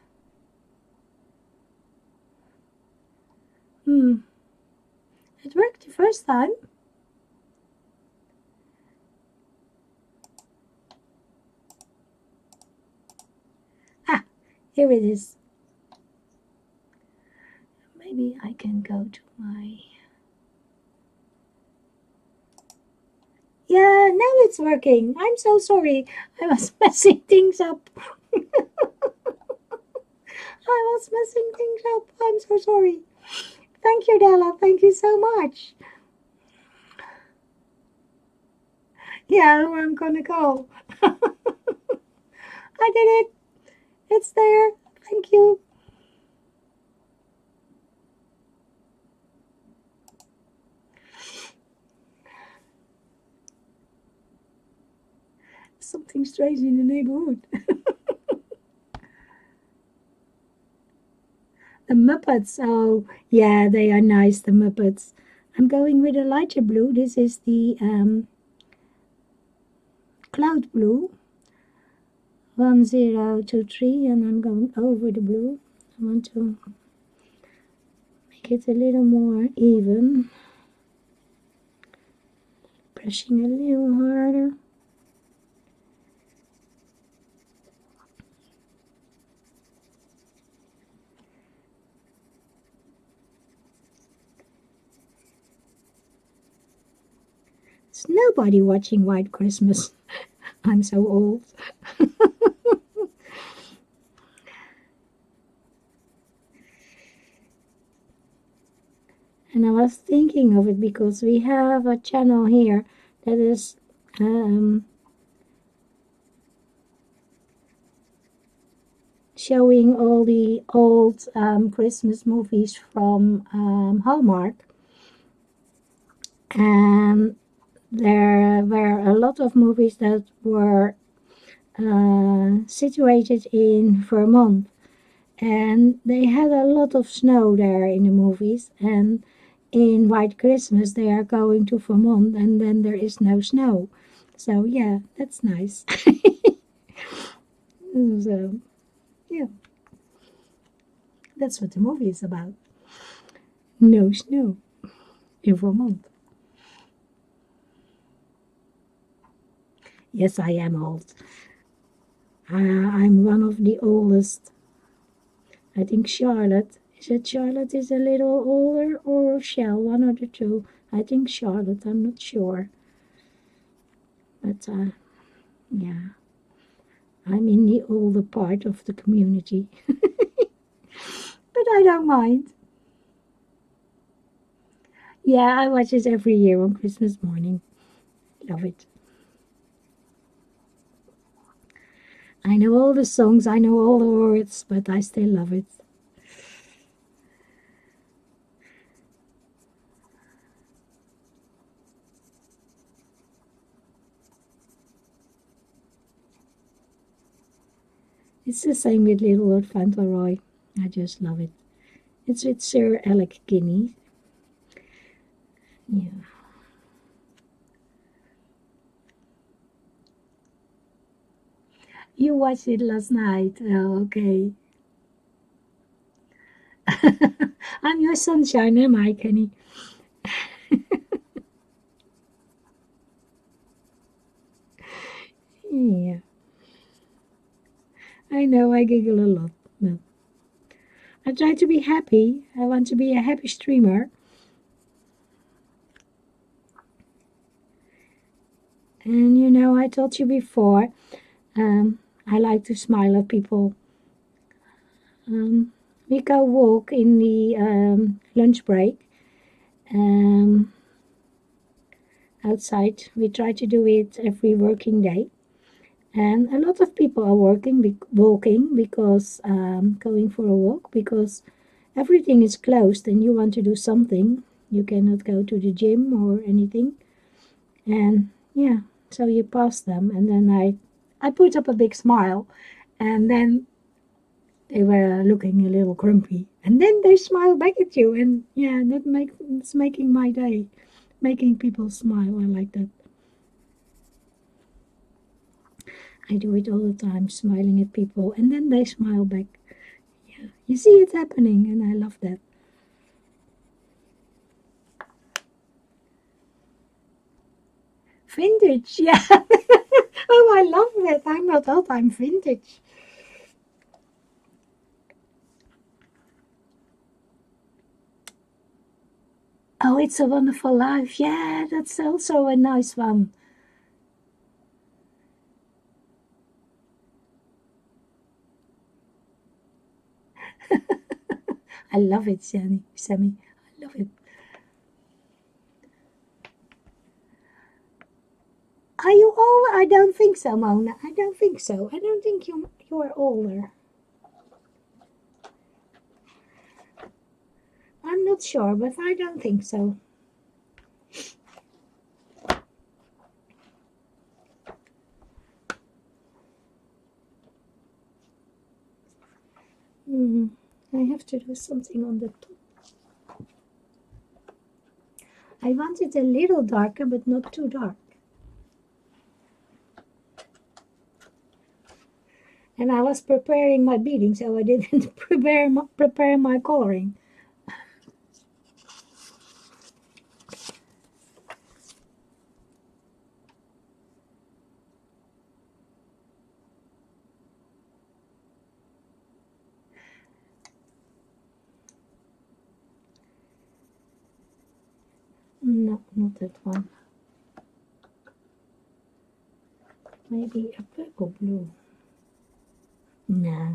It worked the first time. Ah, here it is. Maybe I can go to my... Yeah, now it's working. I'm so sorry. I was messing things up. I was messing things up. I'm so sorry. Thank you, Della. Thank you so much. Yeah, who I'm gonna call. I did it. It's there. Thank you. Something strange in the neighborhood. The Muppets. Oh, yeah, they are nice, the Muppets. I'm going with a lighter blue. This is the cloud blue. 1023, and I'm going over the blue. I want to make it a little more even. Brushing a little harder. There's nobody watching White Christmas. I'm so old. And I was thinking of it because we have a channel here that is showing all the old Christmas movies from Hallmark. And there were a lot of movies that were situated in Vermont. And they had a lot of snow there in the movies. And in White Christmas, they are going to Vermont, and then there is no snow. So, yeah, that's nice. So, yeah, that's what the movie is about. No snow in Vermont. Yes, I am old. I'm one of the oldest. I think Charlotte. Is it Charlotte is a little older or Shell? One of the two. I think Charlotte. I'm not sure. But, yeah. I'm in the older part of the community. But I don't mind. Yeah, I watch it every year on Christmas morning. Love it. I know all the songs, I know all the words, but I still love it. It's the same with Little Lord Fauntleroy. I just love it. It's with Sir Alec Guinness. Yeah. You watched it last night. Oh, okay. I'm your sunshine, am I, Kenny? Yeah. I know I giggle a lot, but I try to be happy. I want to be a happy streamer. And you know, I told you before, I like to smile at people. We go walk in the lunch break outside. We try to do it every working day. And a lot of people are walking because going for a walk because everything is closed and you want to do something. You cannot go to the gym or anything. And yeah, so you pass them, and then I put up a big smile, and then they were looking a little grumpy, and then they smile back at you, and yeah, it's making my day, making people smile. I like that. I do it all the time, smiling at people, and then they smile back. Yeah, you see it happening, and I love that. Vintage, yeah. Oh, I love that. I'm not old, I'm vintage. Oh, It's a Wonderful Life. Yeah, that's also a nice one. I love it, Sammy. I love it. Are you older? I don't think so, Mona. I don't think so. I don't think you are older. I'm not sure, but I don't think so. Hmm. I have to do something on the top. I want it a little darker, but not too dark. And I was preparing my beading, so I didn't prepare my coloring. No, not that one. Maybe a purple blue. Nah,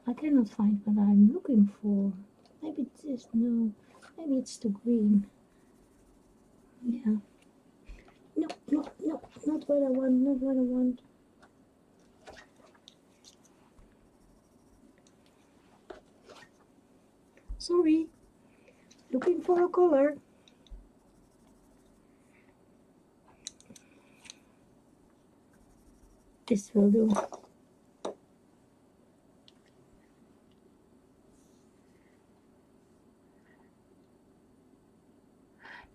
I cannot find what I'm looking for. Maybe it's this. No, maybe it's the green. Yeah. No, no, no, not what I want, not what I want. Sorry, looking for a color. This will do.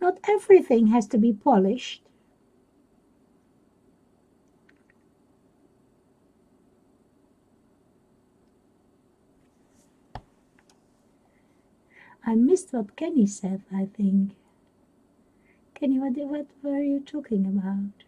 Not everything has to be polished. I missed what Kenny said, I think. Kenny, what were you talking about?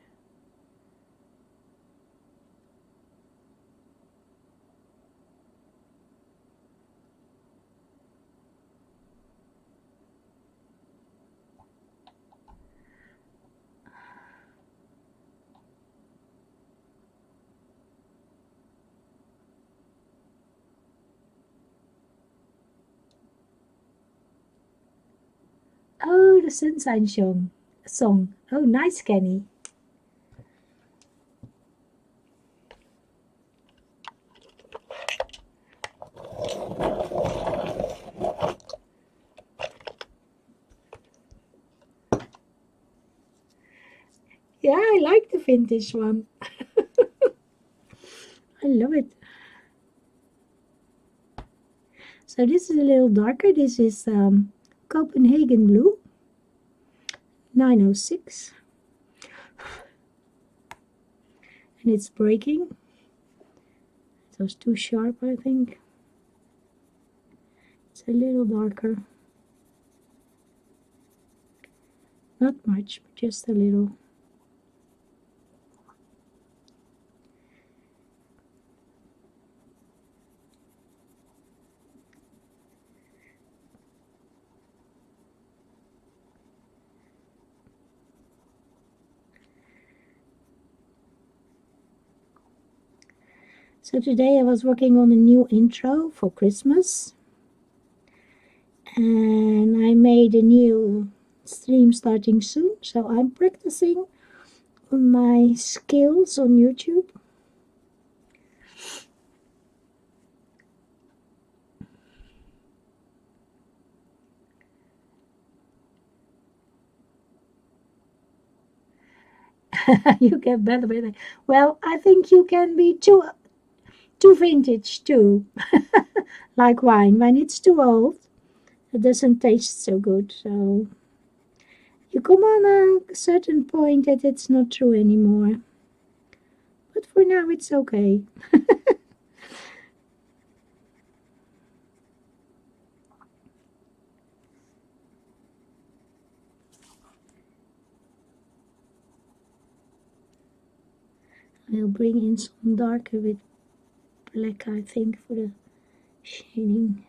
a sunshine song. Oh, nice, Kenny. Yeah, I like the vintage one. I love it. So this is a little darker. This is Copenhagen Blue, 906. And it's breaking. It was too sharp, I think. It's a little darker. Not much, but just a little. So today I was working on a new intro for Christmas, and I made a new stream starting soon, so I'm practicing on my skills on YouTube. You get better with it. Well, I think you can be too vintage too. Like wine. When it's too old, it doesn't taste so good. So you come on a certain point that it's not true anymore. But for now, it's okay. I'll bring in some darker with black, I think, for the shading.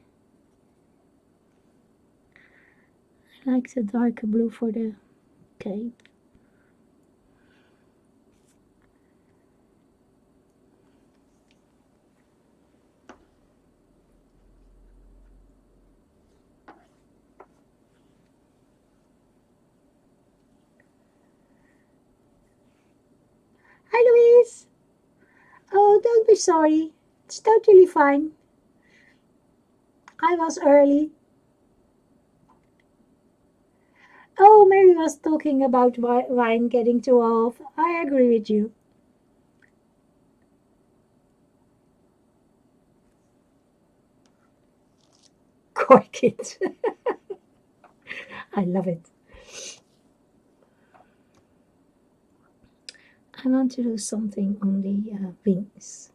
I like the darker blue for the cape. Hi, Louise. Oh, don't be sorry. It's totally fine. I was early. Oh, Mary was talking about wine getting too old. I agree with you. Cork it. I love it. I want to do something on the wings.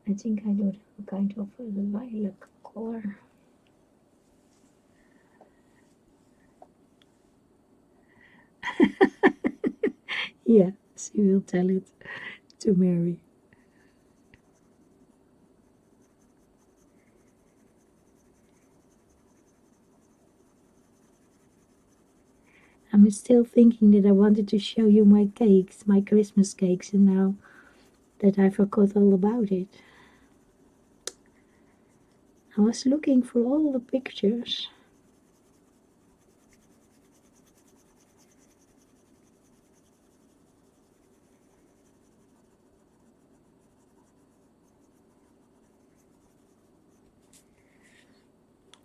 I think I do kind of a lilac color. Yeah, she will tell it to Mary. I'm still thinking that I wanted to show you my cakes, my Christmas cakes, and now that I forgot all about it. I was looking for all the pictures.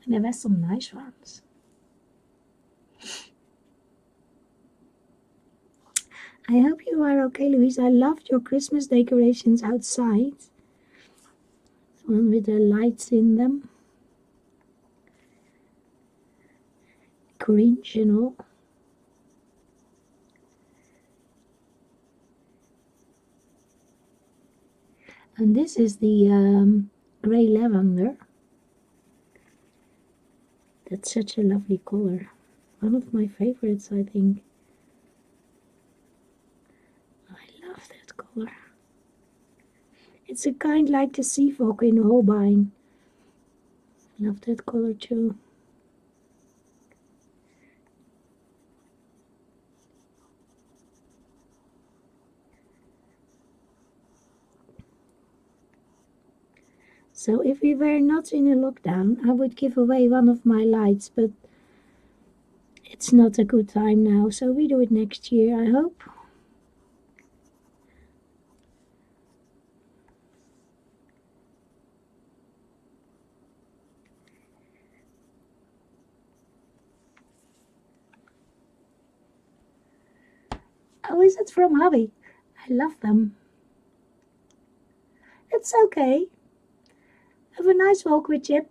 And there were some nice ones. I hope you are okay, Louise. I loved your Christmas decorations outside. The one with the lights in them. Grinch and all. And this is the grey lavender. That's such a lovely color. One of my favorites, I think. I love that color. It's a kind like the sea fog in Holbein. I love that color too. So if we were not in a lockdown, I would give away one of my lights, but it's not a good time now, so we do it next year, I hope. Oh, is it from Hubby? I love them. It's okay. Have a nice walk with Chip.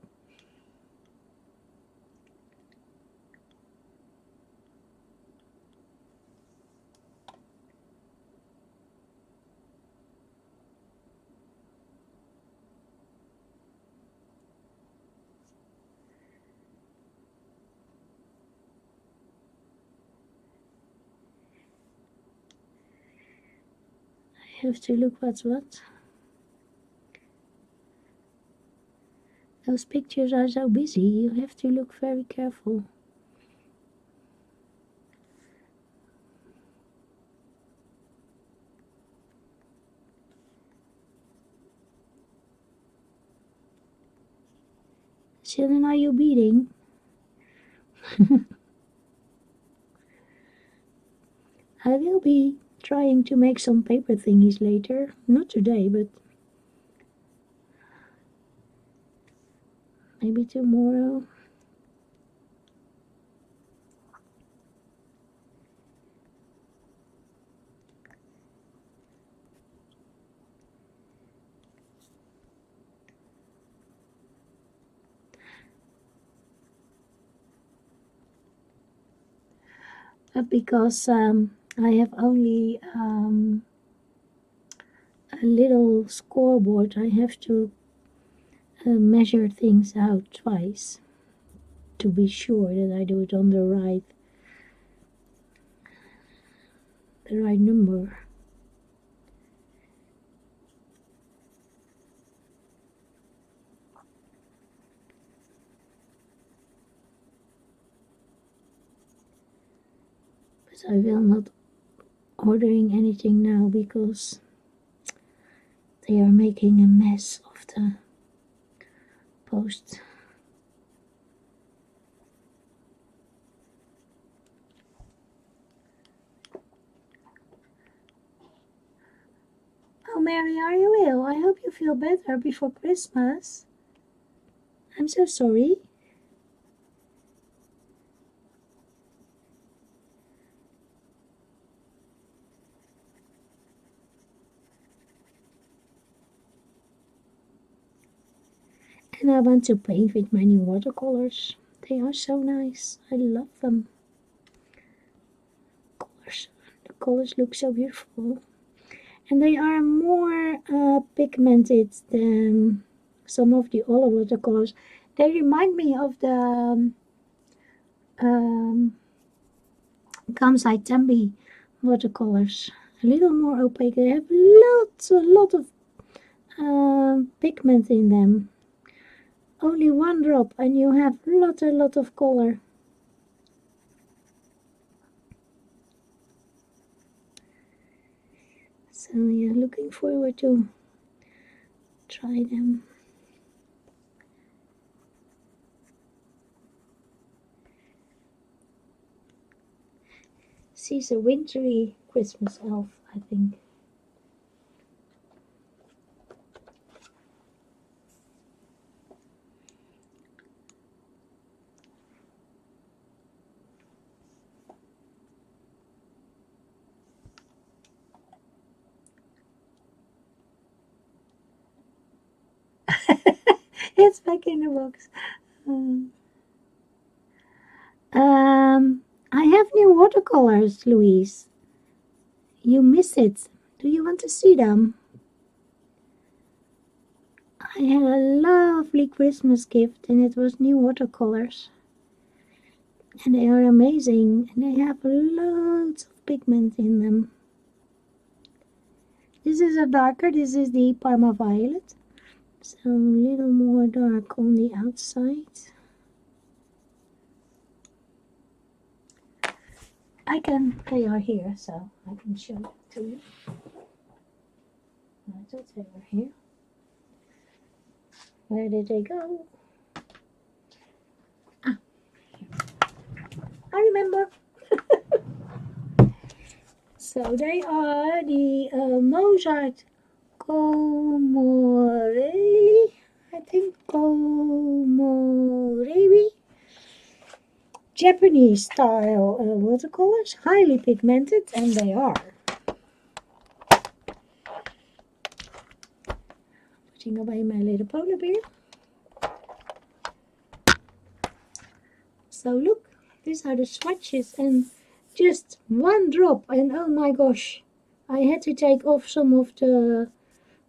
I have to look what's what. Those pictures are so busy, you have to look very careful. Children, are you beading? I will be trying to make some paper thingies later. Not today, but maybe tomorrow. But because I have only a little scoreboard, I have to measure things out twice to be sure that I do it on the right number. But I will not ordering anything now because they are making a mess of the post. Oh, Mary, are you ill? I hope you feel better before Christmas. I'm so sorry. And I want to paint with my new watercolors. They are so nice. I love them. The colors look so beautiful. And they are more pigmented than some of the other watercolors. They remind me of the Kansai Tembi watercolors. A little more opaque. They have a lot of pigment in them. Only one drop and you have a lot of color. So yeah, looking forward to try them. She's a wintry Christmas elf, I think. It's back in the box. I have new watercolors, Louise. You missed it. Do you want to see them? I had a lovely Christmas gift and it was new watercolors. And they are amazing and they have loads of pigment in them. This is a darker, this is the Parma Violet. So a little more dark on the outside. They are here, so I can show it to you. I thought they were here. Where did they go? Ah, here. I remember. So they are the Mozart Komorelli, I think Komorebi, Japanese style watercolors, highly pigmented, and they are. Putting away my little polar bear. So look, these are the swatches, and just one drop, and oh my gosh, I had to take off some of the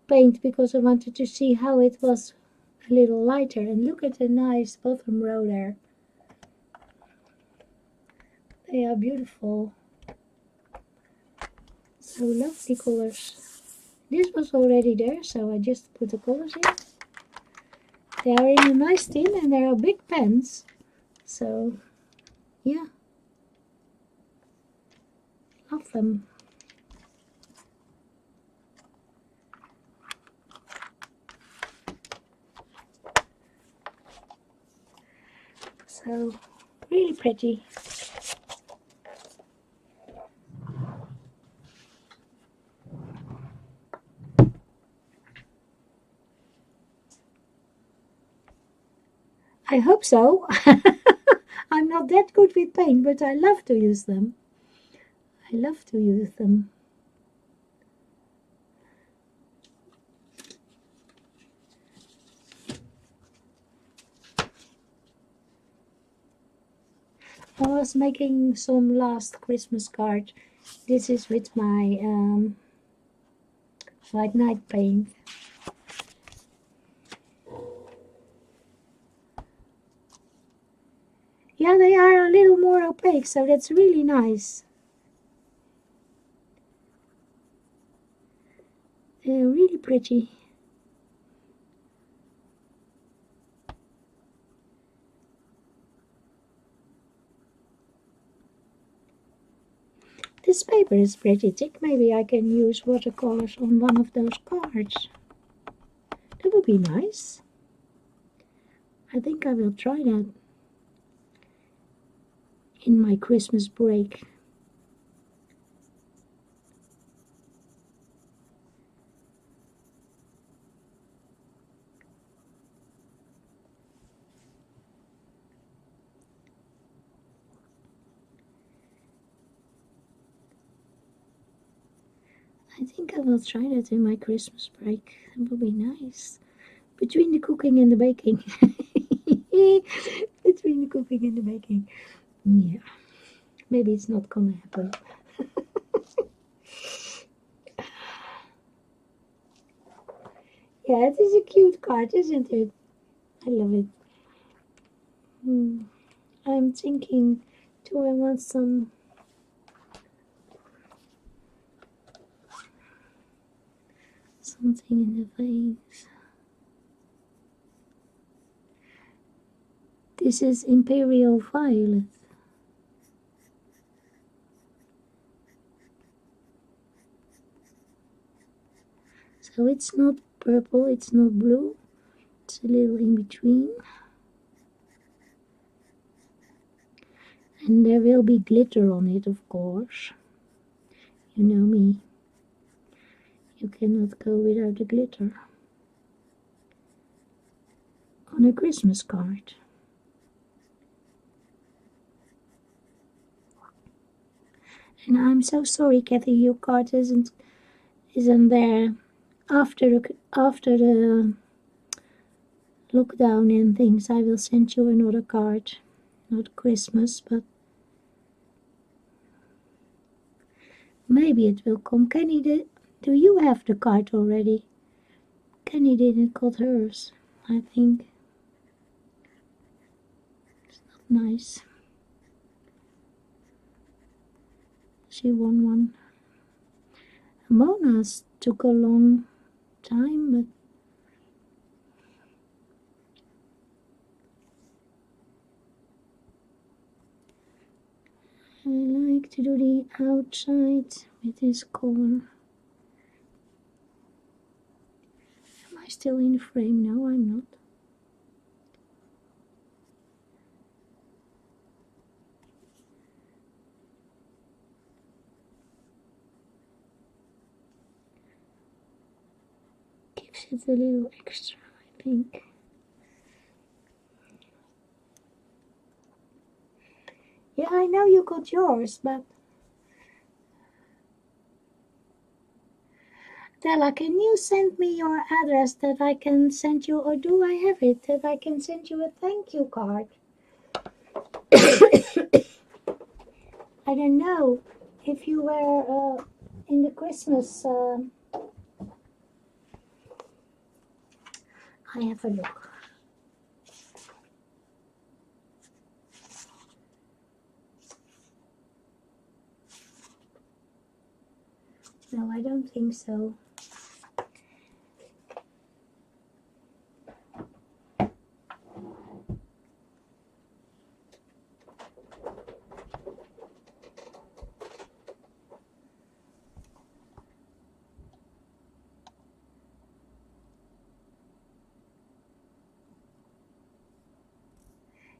paint because I wanted to see how it was a little lighter. And look at the nice bottom row there. They are beautiful. So lovely colors. This was already there, so I just put the colors in. They are in a nice tin and they are big pens. So yeah, love them. So really pretty. I hope so. I'm not that good with paint, but I love to use them. I love to use them. I was making some last Christmas card. This is with my white night paint. Yeah, they are a little more opaque, so that's really nice. They're really pretty. This paper is pretty thick. Maybe I can use watercolors on one of those cards. That would be nice. I think I will try that in my Christmas break. I think I will try that in my Christmas break. That would be nice. Between the cooking and the baking. Between the cooking and the baking. Yeah. Maybe it's not gonna happen. Yeah, it is a cute card, isn't it? I love it. I'm thinking, do I want something in the veins? This is Imperial Violet. So it's not purple, it's not blue. It's a little in between. And there will be glitter on it, of course. You know me. You cannot go without the glitter on a Christmas card. And I'm so sorry, Kathy, your card isn't there after the lockdown and things. I will send you another card, not Christmas, but maybe it will come. Kenny, do you have the card already? Kenny didn't got hers, I think. It's not nice. She won one. Mona's took a long time, but I like to do the outside with this color. Am I still in the frame? No, I'm not. It's a little extra, I think. Yeah, I know you got yours, but Della, can you send me your address that I can send you, or do I have it, that I can send you a thank you card? I don't know if you were in the Christmas. I have a look. No, I don't think so.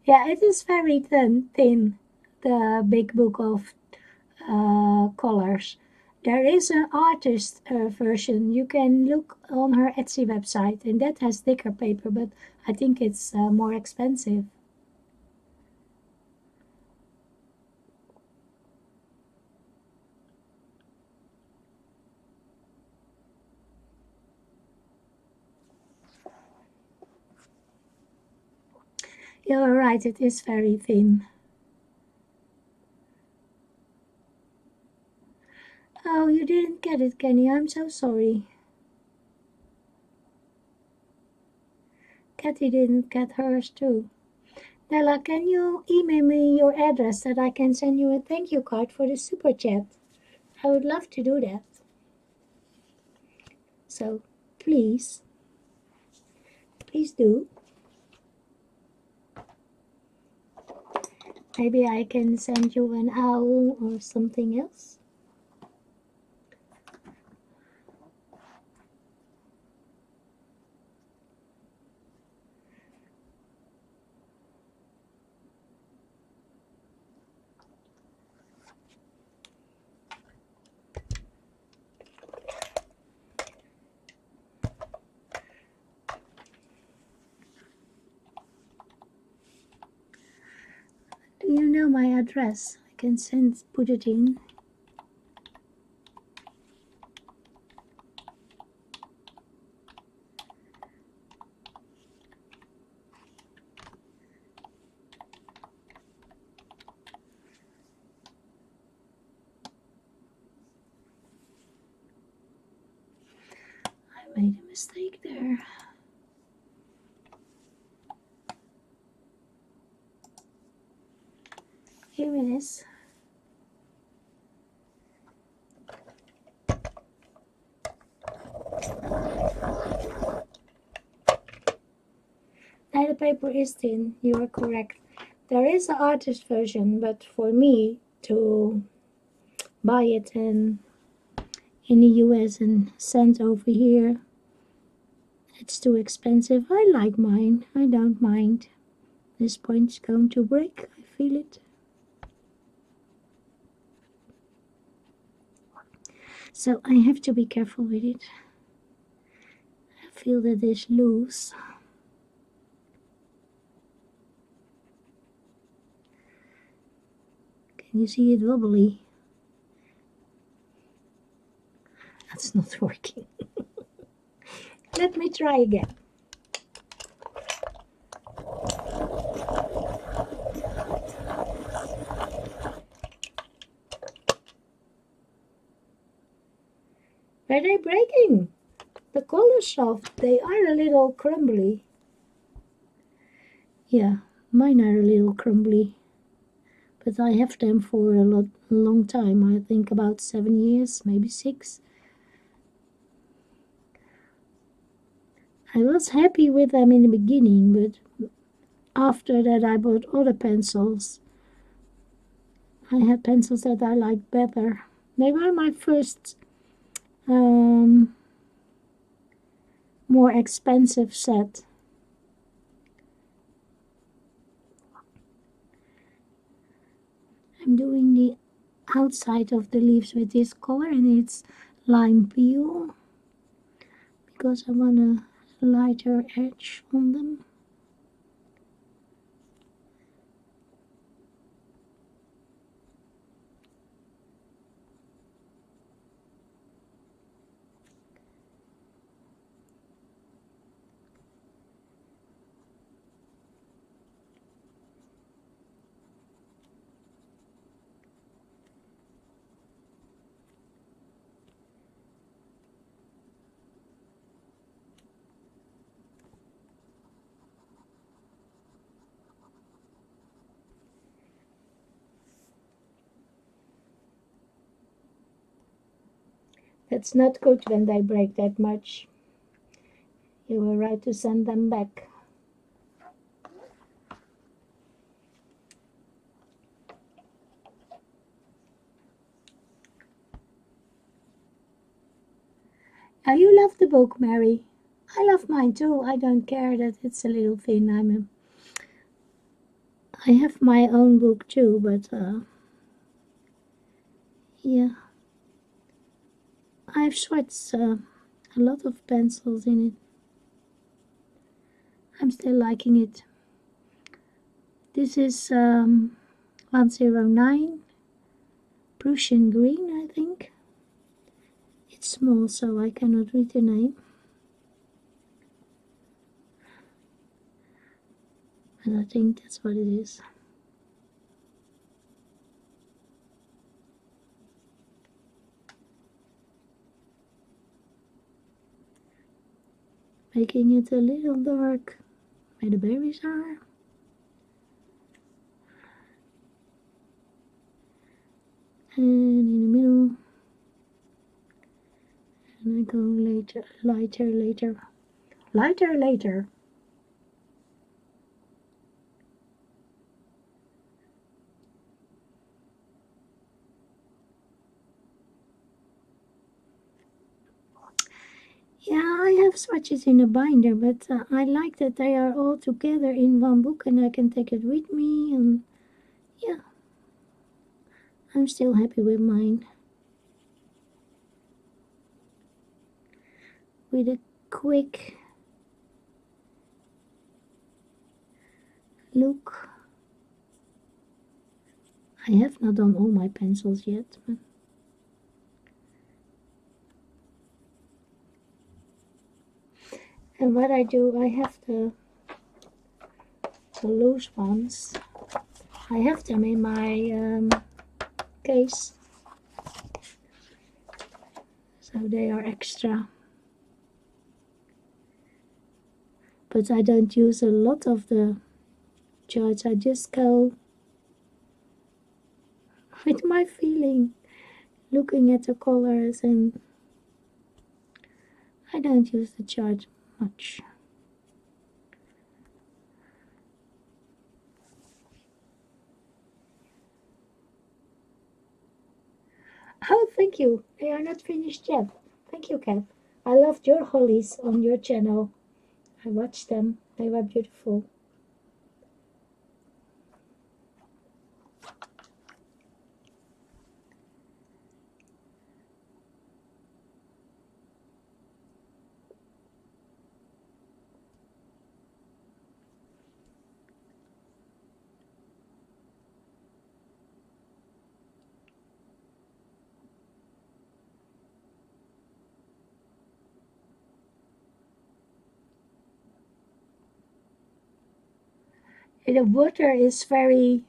Yeah, it is very thin, the big book of colors. There is an artist version. You can look on her Etsy website, and that has thicker paper, but I think it's more expensive. You're right, it is very thin. Oh, you didn't get it, Kenny. I'm so sorry. Kathy didn't get hers too. Nella, can you email me your address that I can send you a thank you card for the super chat? I would love to do that. So, please do. Maybe I can send you an owl or something else. Do you know my address? I can put it in. I made a mistake there. Here it is. Now the paper is thin, you are correct. There is an artist version, but for me to buy it in the US and send over here, it's too expensive. I like mine. I don't mind. This point's going to break. I feel it. So I have to be careful with it. I feel that it's loose. Can you see it wobbly? That's not working. Let me try again. Are they breaking? The color soft. They are a little crumbly. Yeah, mine are a little crumbly. But I have them for a long time. I think about 7 years, maybe 6. I was happy with them in the beginning, but after that I bought other pencils. I had pencils that I liked better. They were my first more expensive set. I'm doing the outside of the leaves with this color, and it's lime peel, because I want a lighter edge on them. It's not good when they break that much. You were right to send them back. Now you love the book, Mary. I love mine too. I don't care that it's a little thin. I have my own book too, but yeah. I've swatched a lot of pencils in it. I'm still liking it. This is 109 Prussian green, I think. It's small, so I cannot read the name. But I think that's what it is. Making it a little dark where the berries are. And in the middle. And I go later, lighter. Yeah, I have swatches in a binder, but I like that they are all together in one book and I can take it with me, and yeah, I'm still happy with mine. With a quick look. I have not done all my pencils yet, but and what I do, I have the loose ones. I have them in my case, so they are extra. But I don't use a lot of the charts. I just go with my feeling, looking at the colors, and I don't use the chart much. Oh, thank you. They are not finished yet. Thank you, Kat. I loved your hollies on your channel. I watched them. They were beautiful. The water is very...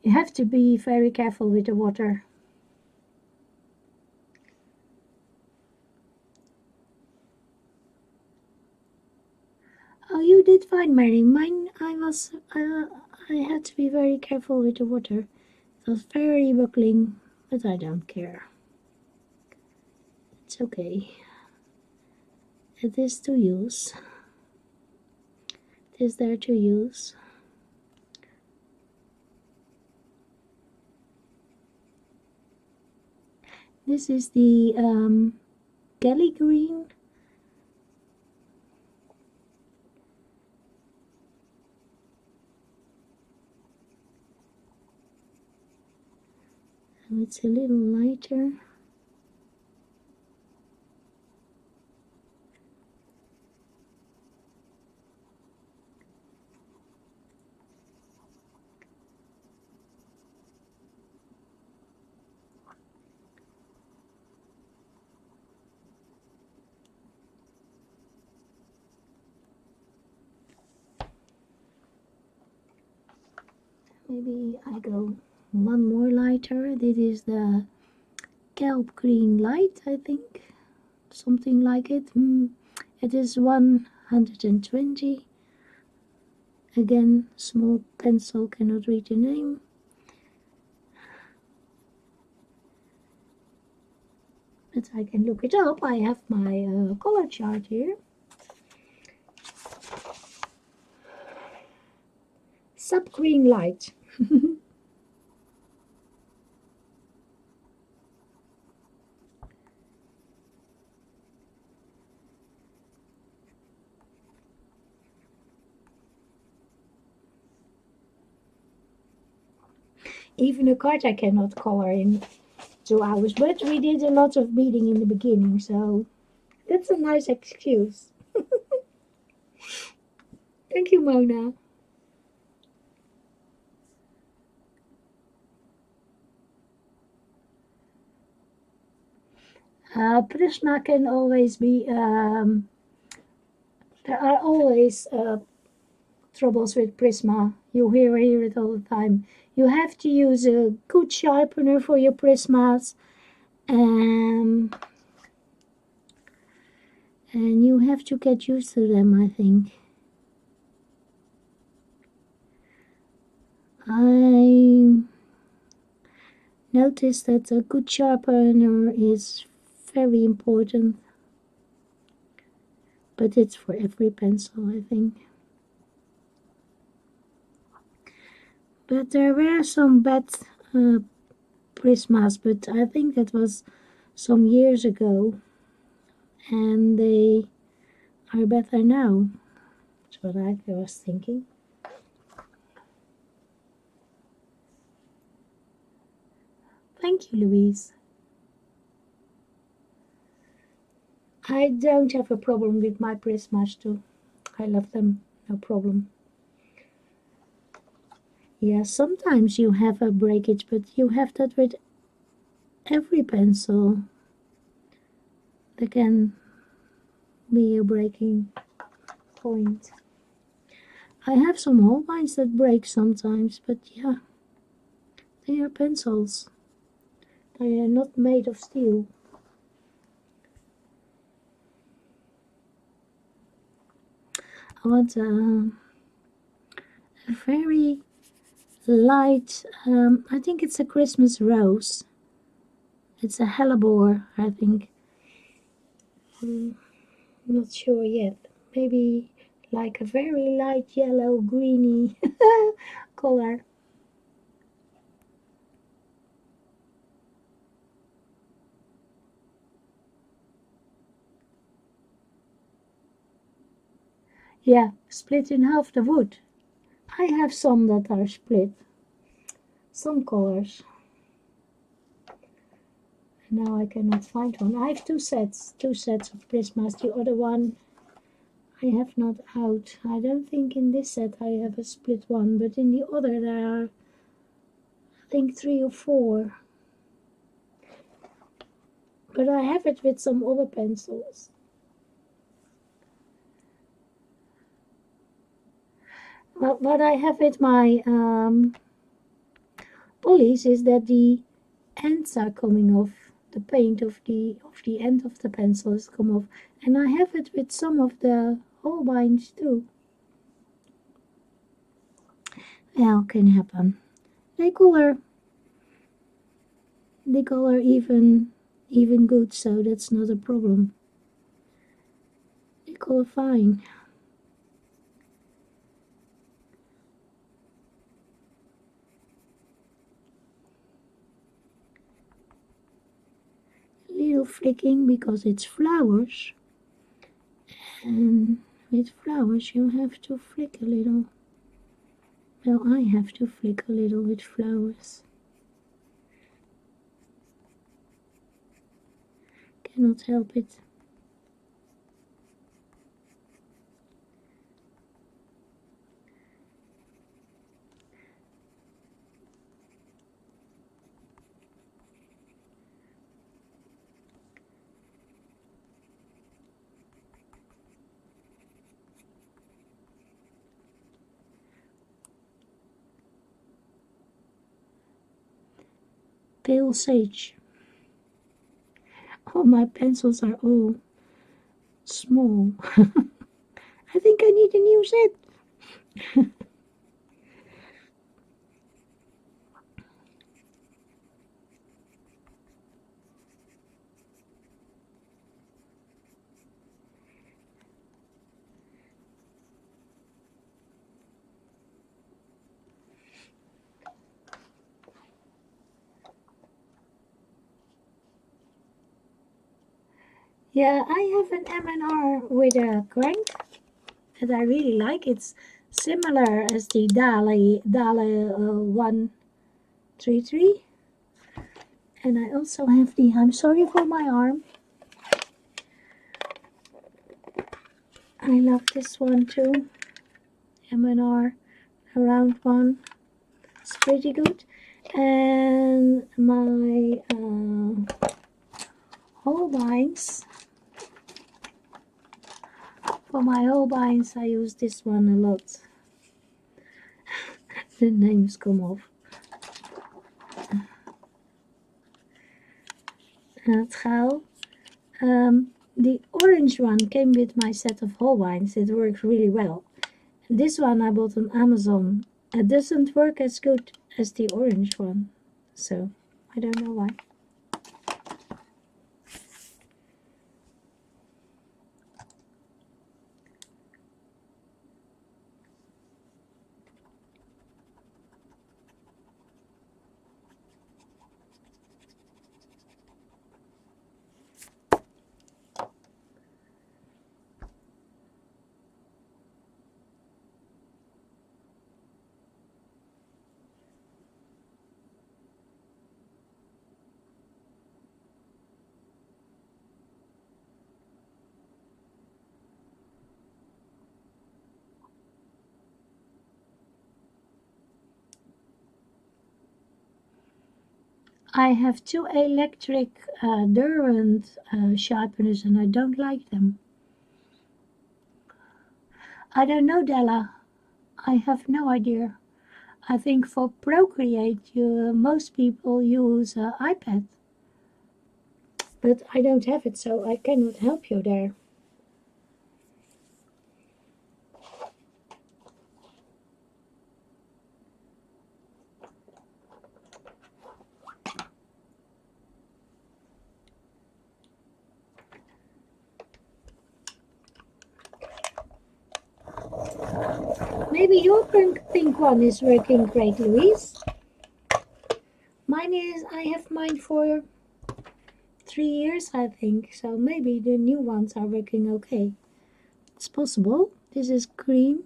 You have to be very careful with the water. Oh, you did fine, Mary. Mine, I had to be very careful with the water. It was very buckling, but I don't care. It's okay. It is to use. It is there to use. This is the Kelly green. So it's a little lighter. Maybe I go one more lighter. This is the kelp green light, I think. Something like it. It is 120. Again, small pencil, cannot read the name. But I can look it up. I have my color chart here. Sub green light. Even a card I cannot color in 2 hours, but we did a lot of beading in the beginning, so that's a nice excuse. Thank you, Mona. Prisma can always be, there are always troubles with Prisma. You hear it all the time. You have to use a good sharpener for your Prismas, and you have to get used to them, I think. I noticed that a good sharpener is very important, but it's for every pencil, I think. But there were some bad Prismas, but I think that was some years ago, and they are better now. That's what I was thinking. Thank you, Louise. I don't have a problem with my Prismas too. I love them, no problem. Yeah, sometimes you have a breakage, but you have that with every pencil. There can be a breaking point. I have some Holbeins that break sometimes, but yeah, they are pencils. They are not made of steel. I want a very light, I think it's a Christmas rose. It's a hellebore, I think. Not sure yet. Maybe like a very light yellow, greeny color. Yeah, split in half the wood. I have some that are split. Some colors. Now I cannot find one. I have two sets of Prismas. The other one I have not out. I don't think in this set I have a split one, but in the other there are, I think, 3 or 4. But I have it with some other pencils. What I have with my polys is that the ends are coming off. The paint of the end of the pencil has come off, and I have it with some of the Holbeins too. Well, can happen. They color even good, so that's not a problem. They color fine. Little flicking because it's flowers, and with flowers you have to flick a little. Well, I have to flick a little with flowers. Cannot help it. Pale sage. Oh, my pencils are all small. I think I need a new set. Yeah, I have an M&R with a crank that I really like. It's similar as the Dale 133. And I also have the, I'm sorry for my arm. I love this one too. M&R, a round one. It's pretty good. And my Holbeins. For my Holbeins, I use this one a lot. The names come off. Trouw. The orange one came with my set of Holbeins. It works really well. And this one I bought on Amazon. It doesn't work as good as the orange one. So, I don't know why. I have two electric Derwent sharpeners and I don't like them. I don't know, Della. I have no idea. I think for Procreate, most people use iPad. But I don't have it, so I cannot help you there. Maybe your pink one is working great, Louise. I have mine for 3 years, I think. So maybe the new ones are working okay. It's possible. This is green.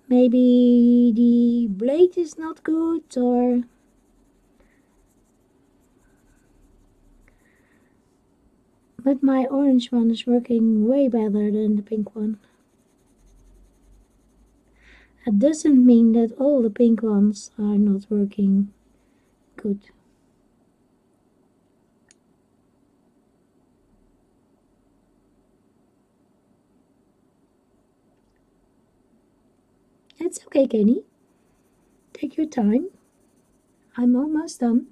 Maybe the blade is not good, or but my orange one is working way better than the pink one. It doesn't mean that all the pink ones are not working good. It's okay, Kenny. Take your time. I'm almost done.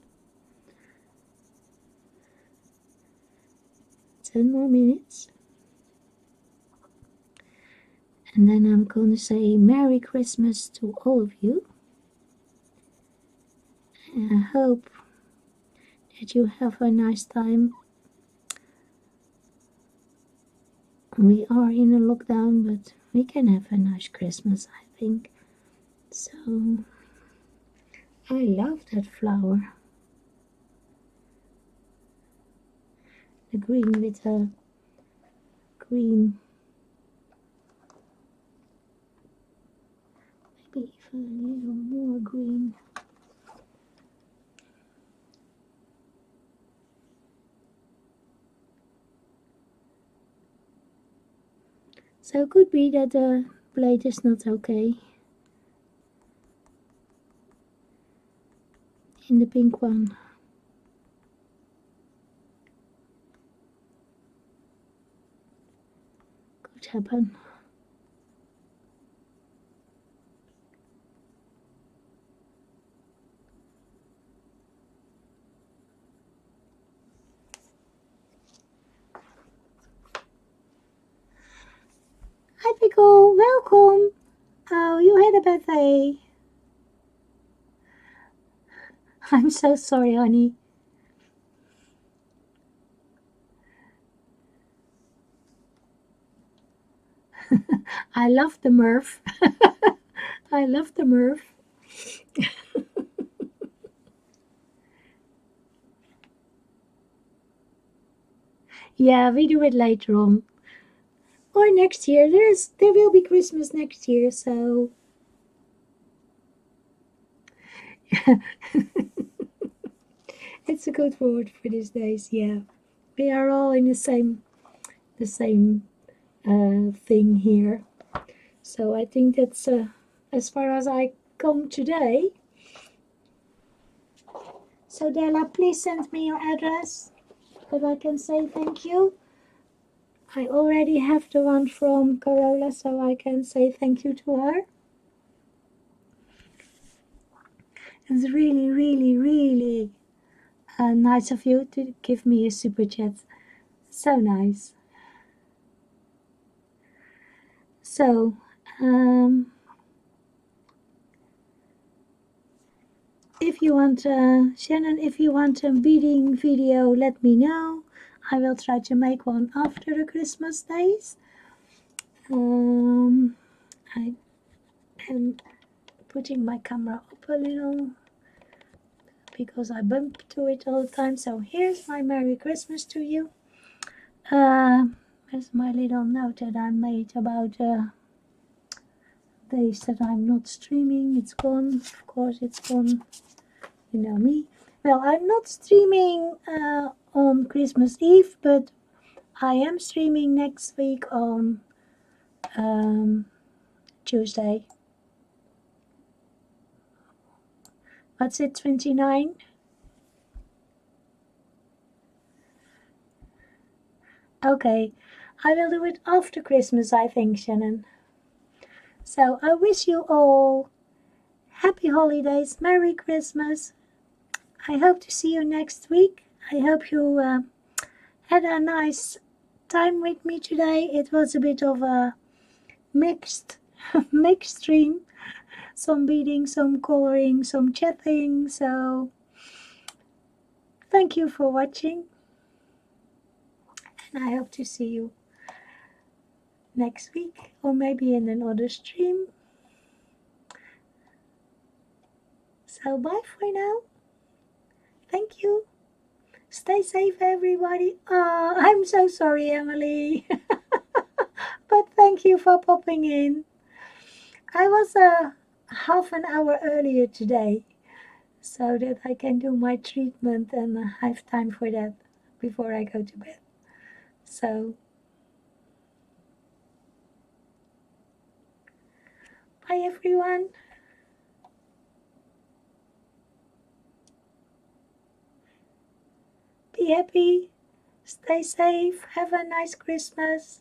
10 more minutes. And then I'm going to say Merry Christmas to all of you. And I hope that you have a nice time. We are in a lockdown, but we can have a nice Christmas, I think. So, I love that flower. The green with a green. Maybe even a little more green. So it could be that the blade is not okay in the pink one. Could happen. Michael, welcome. Oh, you had a birthday. I'm so sorry, honey. I love the Murph. I love the Murph. Yeah, we do it later on. Or next year. There will be Christmas next year, so it's a good word for these days, yeah. We are all in the same thing here. So I think that's as far as I come today. So Della, please send me your address that I can say thank you. I already have the one from Carola, so I can say thank you to her. It's really, really, really nice of you to give me a super chat. So nice. So, if you want, Shannon, if you want a beading video, let me know. I will try to make one after the Christmas days. I am putting my camera up a little because I bump to it all the time. So here's my Merry Christmas to you. There's my little note that I made about days that I'm not streaming. It's gone. Of course, it's gone. You know me. Well, I'm not streaming on Christmas Eve, but I am streaming next week on Tuesday. What's it, 29? Okay, I will do it after Christmas, I think, Shannon. So I wish you all happy holidays, Merry Christmas. I hope to see you next week. I hope you had a nice time with me today. It was a bit of a mixed stream. Some beading, some coloring, some chatting. So thank you for watching. And I hope to see you next week or maybe in another stream. So bye for now. Thank you. Stay safe, everybody. Oh, I'm so sorry, Emily. But thank you for popping in. I was half an hour earlier today so that I can do my treatment and I have time for that before I go to bed. So, bye everyone. Be happy, stay safe, have a nice Christmas.